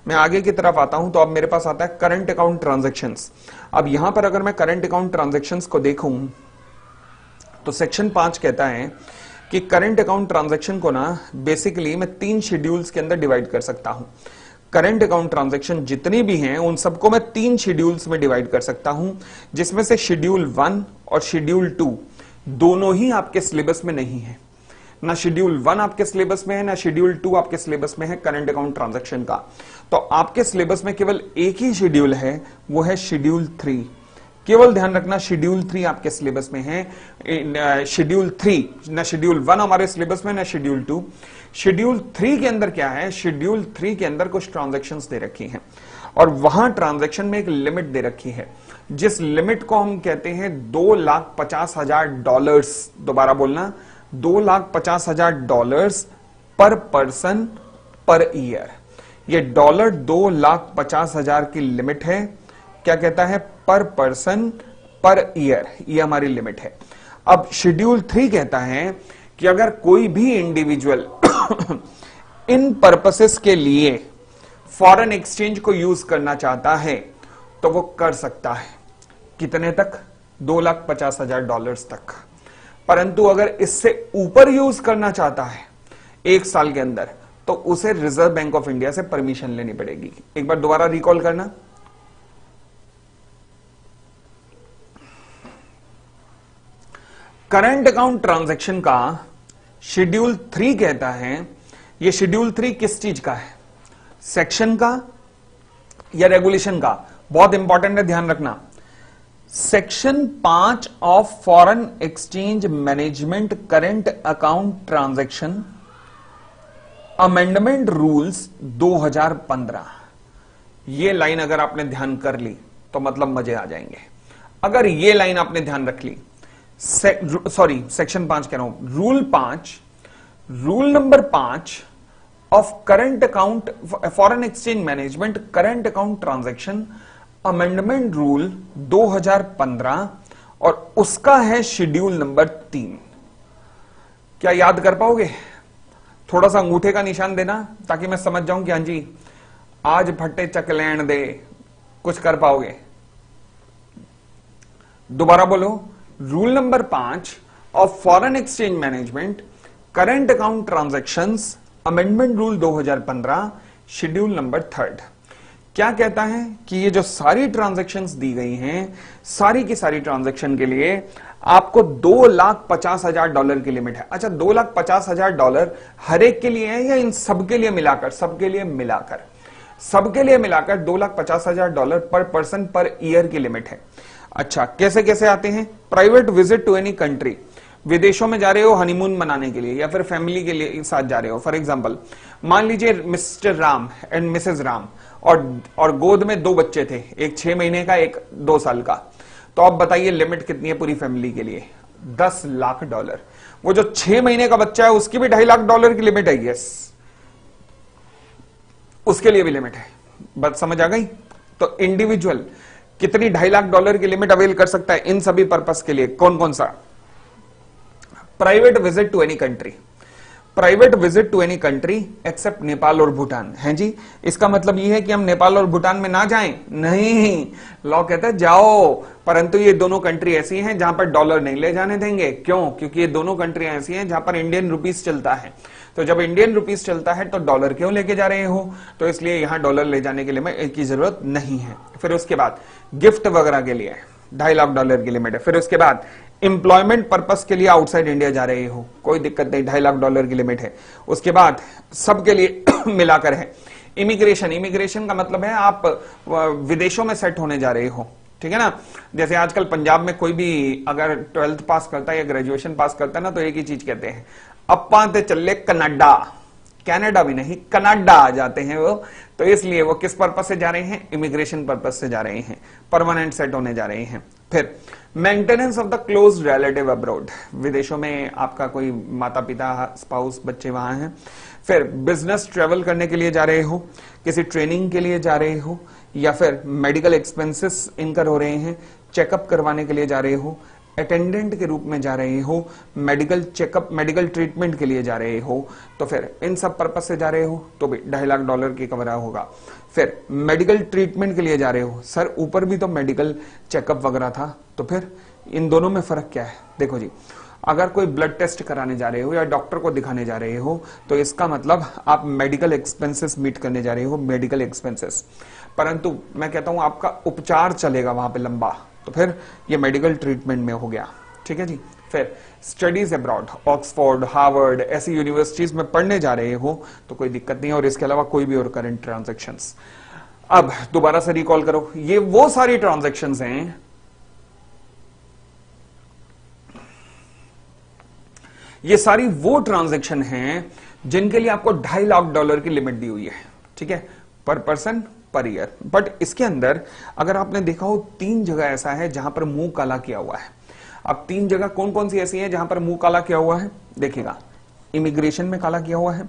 मैं आगे की तरफ आता हूं तो अब मेरे पास आता है करंट अकाउंट ट्रांजैक्शंस। अब यहां पर अगर मैं करंट अकाउंट ट्रांजैक्शंस को देखूं तो सेक्शन 5 कहता है कि करंट अकाउंट ट्रांजैक्शन को ना बेसिकली मैं 3 शेड्यूल्स के अंदर डिवाइड कर सकता हूं। करंट अकाउंट ट्रांजैक्शन जितनी भी हैं उन सबको मैं 3 शेड्यूल्स में डिवाइड कर सकता हूं, जिसमें से शेड्यूल 1 और शेड्यूल 2 दोनों ही आपके सिलेबस में नहीं है। ना शेड्यूल 1 आपके सिलेबस में है, ना शेड्यूल 2 आपके सिलेबस में है करंट अकाउंट ट्रांजैक्शन का। तो आपके सिलेबस में केवल एक ही शेड्यूल है, वो है शेड्यूल 3। केवल ध्यान रखना शेड्यूल 3 आपके सिलेबस में है। शेड्यूल 3, ना शेड्यूल 1 हमारे सिलेबस में, ना शेड्यूल 2। शेड्यूल 3 के अंदर क्या है, शेड्यूल 3 के अंदर कुछ ट्रांजैक्शंस दे रखी हैं और वहां ट्रांजैक्शन में एक लिमिट दे रखी है, जिस लिमिट को हम कहते हैं $2,50,000। दोबारा बोलना, $2,50,000 पर पर्सन पर ईयर। ये $2,50,000 की लिमिट है। क्या कहता है, पर पर्सन पर ईयर, ये हमारी लिमिट है। अब शेड्यूल 3 कहता है कि अगर कोई भी इंडिविजुअल इन पर्पसेस के लिए फॉरेन एक्सचेंज को यूज करना चाहता है तो वो कर सकता है। कितने तक, $2,50,000 तक। परंतु अगर इससे ऊपर यूज करना चाहता है 1 साल के अंदर, तो उसे रिजर्व बैंक ऑफ इंडिया से परमिशन लेनी पड़ेगी। एक बार दोबारा रिकॉल करना, करंट अकाउंट ट्रांजैक्शन का शेड्यूल 3 कहता है, ये शेड्यूल 3 किस चीज का है, सेक्शन का या रेगुलेशन का? बहुत इंपॉर्टेंट है, ध्यान रखना। Section 5 of foreign exchange management current account transaction amendment rules 2015। ये लाइन अगर आपने ध्यान कर ली तो मतलब मजे आ जाएंगे। अगर ये लाइन आपने ध्यान रख ली, सेक्शन 5 कह रहा हूं, rule number 5 of current account foreign exchange management current account transaction amendment rule 2015 और उसका है शेड्यूल नंबर 3। क्या याद कर पाओगे? थोड़ा सा अंगूठे का निशान देना ताकि मैं समझ जाऊं कि हां जी आज फट्टे चक लेन दे, कुछ कर पाओगे। दोबारा बोलो, rule number 5 of foreign exchange management current account transactions amendment rule 2015 schedule number 3 क्या कहता है कि ये जो सारी ट्रांजैक्शंस दी गई हैं, सारी की सारी ट्रांजैक्शन के लिए आपको $2,50,000 की लिमिट है। अच्छा, $2,50,000 हर एक के लिए है या इन सबके लिए मिलाकर? सबके लिए मिलाकर, सबके लिए मिलाकर $2,50,000 पर पर्सन पर ईयर की लिमिट है। अच्छा, कैसे कैसे आते हैं? Private visit to any country, विदेशों में जा रहे हो हनीमून मनाने के लिए या फिर फैमिली के लिए साथ जा रहे हो। फॉर एग्जांपल, मान लीजिए mister Ram and Mrs Ram और गोद में 2 बच्चे थे, एक 6 महीने का, एक 2 साल का। तो अब बताइए लिमिट कितनी है पूरी फैमिली के लिए? $10 लाख। वो जो 6 महीने का बच्चा है उसकी भी $2.5 लाख की लिमिट है। यस, उसके लिए भी लिमिट है। बात समझ आ गई? तो इंडिविजुअल कितनी $2.5 लाख की लिमिट अवेल कर सकता है इन सभी पर्पस के लिए? कौन कौन सा? Private visit to any country, private visit to any country except Nepal और भूटान। है जी, इसका मतलब यह है कि हम नेपाल और भूटान में ना जाएं? नहीं, लॉ कहता है जाओ, परंतु ये दोनों कंट्री ऐसी हैं जहां पर डॉलर नहीं ले जाने देंगे। क्यों? क्योंकि ये दोनों कंट्री ऐसी हैं जहां पर इंडियन रुपीस चलता है। तो जब इंडियन रुपीस चलता है तो डॉलर क्यों लेके जा रहे हो? तो इसलिए यहां डॉलर ले जाने के लिए की जरूरत नहीं है। फिर उसके बाद गिफ्ट वगैरह के लिए $2.5 लाख की लिमिट है। फिर उसके बाद एम्प्लॉयमेंट पर्पस के लिए आउटसाइड इंडिया जा रहे हो, कोई दिक्कत नहीं, $2.5 लाख की लिमिट है। उसके बाद सबके लिए मिलाकर है इमिग्रेशन। इमिग्रेशन का मतलब है आप विदेशों में सेट होने जा रहे हो, ठीक है ना। जैसे आजकल पंजाब में कोई भी अगर 12th पास करता है या ग्रेजुएशन पास करता है ना, तो एक ही चीज कहते हैं, अप्पा ते चले कनाडा। कनाडा भी नहीं, कनाडा आ जाते हैं वो। तो इसलिए वो किस पर्पज से जा रहे हैं? इमिग्रेशन पर्पज से जा रहे हैं, परमानेंट सेट होने जा रहे हैं। फिर maintenance of the close relative abroad, विदेशों में आपका कोई माता पिता, स्पाउस, बच्चे वहां हैं। फिर बिजनेस ट्रेवल करने के लिए जा रहे हो, किसी ट्रेनिंग के लिए जा रहे हो, या फिर मेडिकल एक्सपेंसेस इनकर हो रहे हैं, चेकअप करवाने के लिए जा रहे हो, अटेंडेंट के रूप में जा रहे हो, मेडिकल चेकअप, मेडिकल ट्रीटमेंट के लिए जा रहे हो, तो फिर इन सब पर्पज से जा रहे हो तो भी $2.5 लाख की कवर होगा। फिर मेडिकल ट्रीटमेंट के लिए जा रहे हो, सर ऊपर भी तो मेडिकल चेकअप वगैरह था, तो फिर इन दोनों में फर्क क्या है? देखो जी, अगर कोई ब्लड टेस्ट कराने जा रहे हो या डॉक्टर को दिखाने जा रहे हो तो इसका मतलब आप मेडिकल एक्सपेंसेस मीट करने जा रहे हो, मेडिकल एक्सपेंसेस। परंतु मैं कहता हूं आपका उपचार चलेगा वहां पे लंबा, तो फिर ये मेडिकल ट्रीटमेंट में हो गया, ठीक है जी। फिर फिर स्टडीज अब्रॉड, ऑक्सफोर्ड, हार्वर्ड ऐसी यूनिवर्सिटीज में पढ़ने जा रहे हो तो कोई दिक्कत नहीं है, और इसके अलावा कोई भी और करंट ट्रांजैक्शंस। अब दोबारा से रिकॉल करो, ये वो सारी ट्रांजैक्शंस हैं, ये सारी वो ट्रांजैक्शन हैं जिनके लिए आपको $2.5 लाख की लिमिट दी हुई है, ठीक है, पर पर्सन पर ईयर। बट इसके अंदर अगर आपने देखा हो 3 जगह ऐसा है जहां पर मुंह काला किया हुआ है। अब 3 जगह कौन कौन सी ऐसी हैं जहां पर मुंह काला किया हुआ है? देखिएगा, इमिग्रेशन में काला किया हुआ है,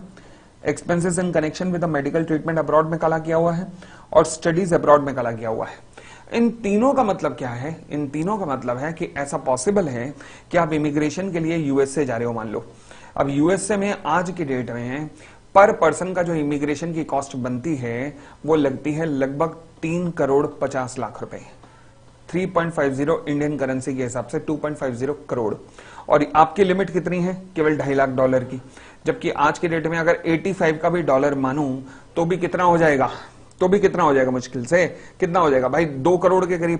expenses in connection with the medical treatment abroad में काला किया हुआ है, और स्टडीज अब्रॉड में काला किया हुआ है। इन तीनों का मतलब क्या है? इन तीनों का मतलब है कि ऐसा पॉसिबल है कि आप इमिग्रेशन के लिए यूएसए जा रहे हो, मान लो। अब यूएसए में आज की डेट में पर पर्सन का जो इमिग्रेशन की कॉस्ट बनती है वो लगती है लगभग 3,50,00,000 रुपए, 3.50 इंडियन करेंसी के हिसाब से 2.50 करोड़। और आपकी लिमिट कितनी है? केवल $2.5 लाख की। जबकि आज की डेट में अगर 85 का भी डॉलर मानूं तो भी कितना हो जाएगा? तो भी कितना हो जाएगा? मुश्किल से कितना हो जाएगा भाई? 2 करोड़ के करीब,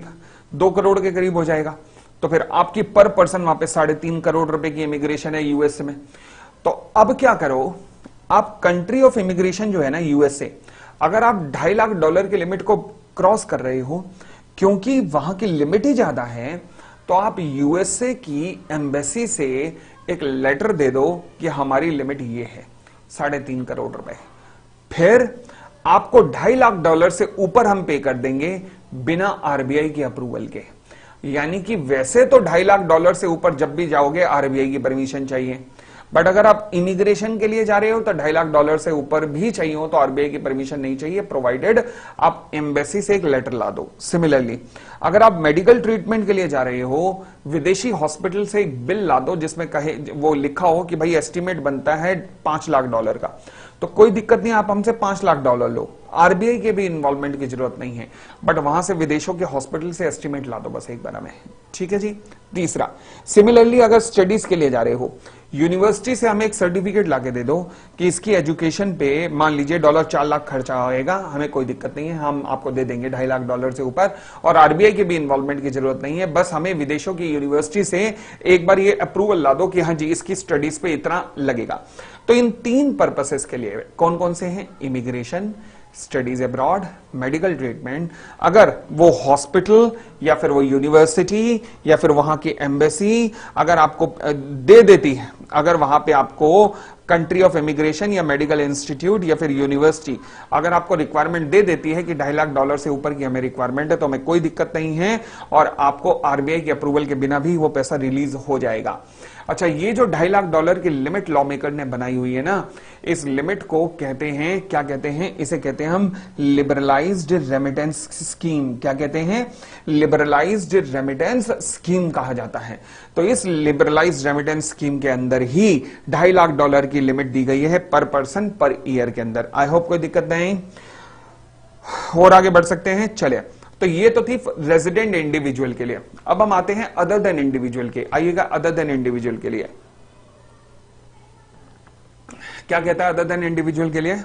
2 करोड़ के करीब हो जाएगा। तो फिर आपकी पर पर्सन वहां पे 3.5 करोड़ रुपए की इमिग्रेशन है यूएसए में। तो अब क्या करो, आप कंट्री ऑफ इमिग्रेशन जो है ना यूएसए, अगर आप $2.5 लाख की लिमिट को क्रॉस कर रहे हो, क्योंकि वहां की लिमिट ही ज्यादा है, तो आप यूएसए की एम्बेसी से एक लेटर दे दो कि हमारी लिमिट ये है 3.5 करोड़ रुपए। फिर आपको $2.5 लाख से ऊपर हम पे कर देंगे बिना आरबीआई की अप्रूवल के। यानी कि वैसे तो $2.5 लाख से ऊपर जब भी जाओगे आरबीआई की परमिशन चाहिए, बट अगर आप इमिग्रेशन के लिए जा रहे हो तो $2.5 लाख से ऊपर भी चाहिए हो तो आरबीआई की परमिशन नहीं चाहिए, प्रोवाइडेड आप एम्बेसी से एक लेटर ला दो। सिमिलरली अगर आप मेडिकल ट्रीटमेंट के लिए जा रहे हो, विदेशी हॉस्पिटल से एक बिल ला दो जिसमें कहे, वो लिखा हो कि भाई एस्टिमेट बनता है $5 लाख का, तो कोई दिक्कत नहीं, आप हमसे $5 लाख लो, आरबीआई के भी इन्वॉल्वमेंट की जरूरत नहीं है, बट वहां से विदेशों के हॉस्पिटल से एस्टिमेट ला दो बस एक बार हमें, ठीक है जी। तीसरा, सिमिलरली अगर स्टडीज के लिए जा रहे हो, यूनिवर्सिटी से हमें एक सर्टिफिकेट लाके दे दो कि इसकी एजुकेशन पे मान लीजिए $4 लाख खर्चा होएगा, हमें कोई दिक्कत नहीं है, हम आपको दे देंगे $2.5 लाख से ऊपर, और आरबीआई की भी इन्वॉल्वमेंट की जरूरत नहीं है, बस हमें विदेशों की यूनिवर्सिटी से एक बार ये अप्रूवल ला दो कि हाँ जी इसकी स्टडीज पे इतना लगेगा। तो इन 3 पर्पसेस के लिए कौन कौन से हैं? Immigration, studies abroad, medical treatment. अगर वो हॉस्पिटल या फिर वो यूनिवर्सिटी या फिर वहां की एम्बेसी अगर आपको दे देती है, अगर वहां पे आपको कंट्री ऑफ इमिग्रेशन या मेडिकल इंस्टीट्यूट या फिर यूनिवर्सिटी अगर आपको रिक्वायरमेंट दे देती है कि $2.5 लाख से ऊपर की हमें रिक्वायरमेंट है, तो हमें कोई दिक्कत नहीं है और आपको आरबीआई के अप्रूवल के बिना भी वो पैसा रिलीज हो जाएगा। अच्छा, ये जो $2.5 लाख की लिमिट लॉ मेकर ने बनाई हुई है ना, इस लिमिट को कहते हैं, क्या कहते हैं? इसे कहते हैं हम लिबरलाइज्ड रेमिटेंस स्कीम। क्या कहते हैं? लिबरलाइज्ड रेमिटेंस स्कीम कहा जाता है। तो इस लिबरलाइज्ड रेमिटेंस स्कीम के अंदर ही $2.5 लाख की लिमिट दी गई है पर पर्सन पर ईयर के अंदर। आई होप कोई दिक्कत नहीं, और आगे बढ़ सकते हैं। चलिए, तो ये तो थी रेजिडेंट इंडिविजुअल के लिए। अब हम आते हैं अदर देन इंडिविजुअल के। आइएगा, अदर देन इंडिविजुअल के लिए क्या कहता है? अदर देन इंडिविजुअल के लिए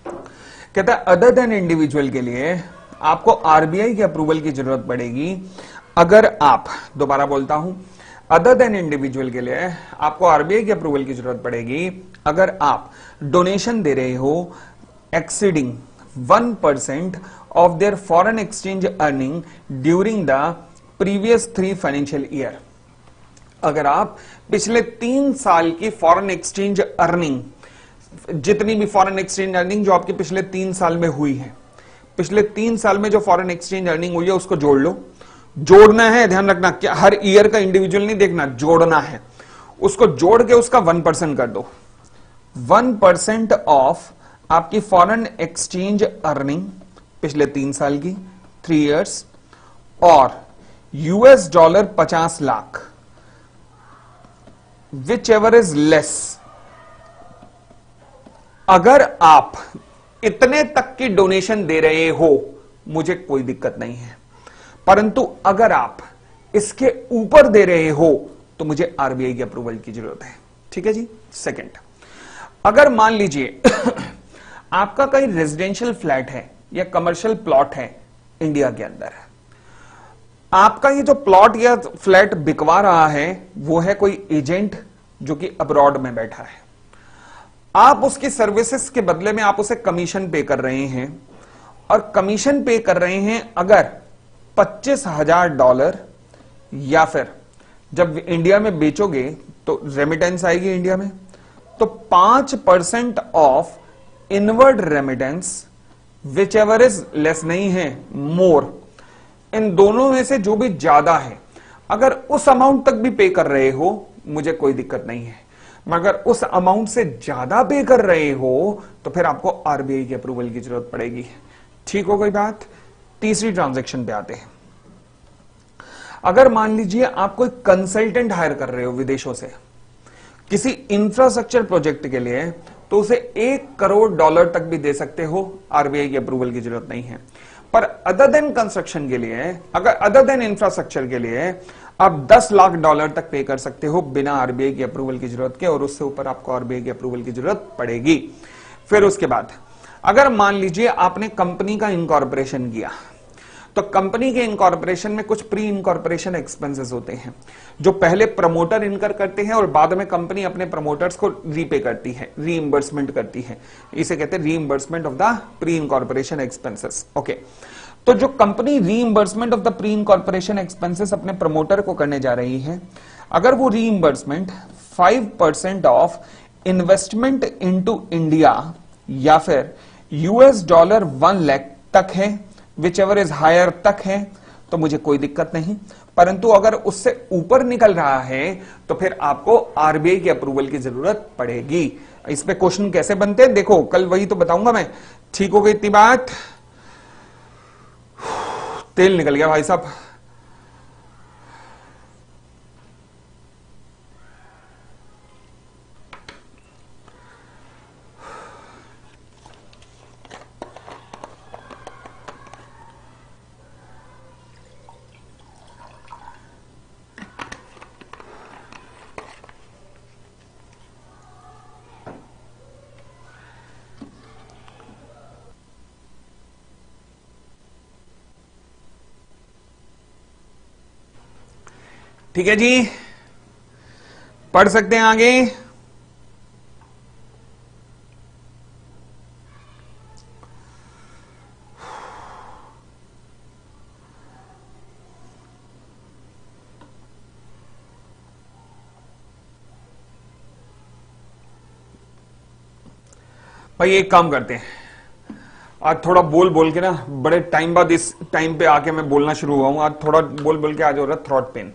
कहता है अदर देन इंडिविजुअल के लिए आपको आरबीआई के अप्रूवल की जरूरत पड़ेगी अगर आप, दोबारा बोलता हूं, अदर देन इंडिविजुअल के लिए आपको आरबीआई के अप्रूवल की जरूरत पड़ेगी अगर आप डोनेशन दे रहे हो exceeding 1% of their foreign exchange earning during the previous 3 financial year. अगर आप पिछले 3 साल की फॉरेन एक्सचेंज अर्निंग, जितनी भी फॉरेन एक्सचेंज अर्निंग जो आपके पिछले 3 साल में हुई है, पिछले 3 साल में जो फॉरेन एक्सचेंज अर्निंग हुई है उसको जोड़ लो। जोड़ना है, ध्यान रखना, क्या हर ईयर का इंडिविजुअल नहीं देखना, जोड़ना है। उसको जोड़ के उसका 1% कर दो। 1% ऑफ आपकी फॉरेन एक्सचेंज अर्निंग पिछले 3 साल की, 3 इयर्स, और $50 lakh, which ever is less. अगर आप इतने तक की डोनेशन दे रहे हो मुझे कोई दिक्कत नहीं है, परंतु अगर आप इसके ऊपर दे रहे हो तो मुझे आरबीआई की अप्रूवल की जरूरत है। ठीक है जी। सेकंड, अगर मान लीजिए आपका कहीं रेजिडेंशियल फ्लैट है या कमर्शियल प्लॉट है इंडिया के अंदर, आपका ये जो प्लॉट या फ्लैट बिकवा रहा है वो है कोई एजेंट जो कि अब्रॉड में बैठा है। आप उसकी सर्विसेज के बदले में आप उसे कमीशन पे कर रहे हैं, और कमीशन पे कर रहे हैं अगर $25,000, या फिर जब इंडिया में बेचोगे तो रेमिटेंस आएगी इंडिया में, तो 5% of inward remittance, which ever is less नहीं है, मोर, इन दोनों में से जो भी ज्यादा है, अगर उस अमाउंट तक भी पे कर रहे हो मुझे कोई दिक्कत नहीं है, मगर उस अमाउंट से ज्यादा पे कर रहे हो तो फिर आपको आरबीआई की अप्रूवल की जरूरत पड़ेगी। ठीक हो गई बात। तीसरी ट्रांजैक्शन पे आते हैं। अगर मान लीजिए आप कोई कंसल्टेंट हायर कर रहे हो विदेशों से किसी इंफ्रास्ट्रक्चर प्रोजेक्ट के लिए, तो उसे $1 करोड़ तक भी दे सकते हो, आरबीआई की अप्रूवल की जरूरत नहीं है। पर अदर देन कंस्ट्रक्शन के लिए, अगर अदर देन इंफ्रास्ट्रक्चर के लिए आप $10 लाख तक पे कर सकते हो बिना आरबीआई की अप्रूवल की जरूरत के, और उससे ऊपर आपको आरबीआई की अप्रूवल की जरूरत पड़ेगी। फिर उसके बाद अगर मान लीजिए आपने कंपनी का इनकॉर्पोरेशन किया, तो कंपनी के इनकॉर्पोरेशन में कुछ प्री इनकॉर्पोरेशन एक्सपेंसेस होते हैं जो पहले प्रमोटर इनकर करते हैं और बाद में कंपनी अपने प्रमोटर्स को रीपे करती है, रीइंबर्समेंट करती है। इसे कहते हैं reimbursement of the pre incorporation expenses. Okay, तो जो company reimbursement of the pre incorporation expenses अपने प्रमोटर को करने जा रही है, अगर वो reimbursement 5% of investment into India या फिर $1 लाख तक है, विच एवर इज हायर तक है, तो मुझे कोई दिक्कत नहीं। परंतु अगर उससे ऊपर निकल रहा है तो फिर आपको आरबीआई की अप्रूवल की जरूरत पड़ेगी। इस पे क्वेश्चन कैसे बनते हैं देखो, कल वही तो बताऊंगा मैं। ठीक हो गई इतनी बात? तेल निकल गया भाई साहब। ठीक है जी, पढ़ सकते हैं आगे। भाई एक काम करते हैं, आज थोड़ा बोल बोल के ना, बड़े टाइम बाद इस टाइम पे आके मैं बोलना शुरू हुआ हूं। आज थोड़ा बोल बोल के आज हो रहा है थ्रॉट पेन।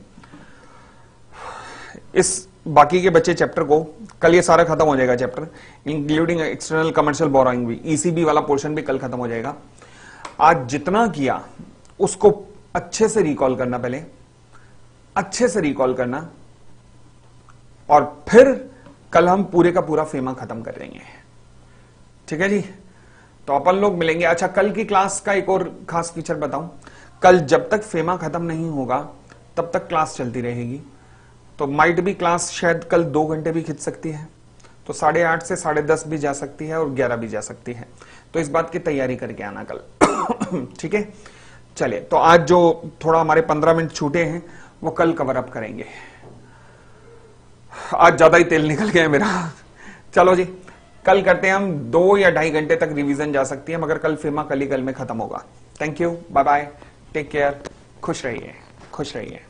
इस बाकी के बच्चे चैप्टर को, कल ये सारा खत्म हो जाएगा chapter, including external commercial borrowing भी, ईसीबी वाला पोर्शन भी कल खत्म हो जाएगा। आज जितना किया उसको अच्छे से रिकॉल करना, पहले अच्छे से रिकॉल करना, और फिर कल हम पूरे का पूरा फेमा खत्म कर देंगे। ठीक है जी, तो अपन लोग मिलेंगे। अच्छा, कल की क्लास का एक और खास फीचर बताऊं, कल जब तक फेमा खत्म नहीं होगा तब तक क्लास चलती रहेगी। तो माइट भी क्लास शायद कल 2 घंटे भी खिंच सकती है, तो 8:30 से 10:30 भी जा सकती है और 11 भी जा सकती है। तो इस बात की तैयारी करके आना कल। ठीक है, चलिए, तो आज जो थोड़ा हमारे 15 मिनट छूटे हैं वो कल कवर अप करेंगे। आज ज्यादा ही तेल निकल गया मेरा। चलो जी, कल करते हैं हम। 2 या 2.5 घंटे तक रिवीजन जा सकती है, मगर कल फेमा कल ही कल में खत्म होगा। Thank you, bye bye, take care, खुश रहिए, खुश रहिए।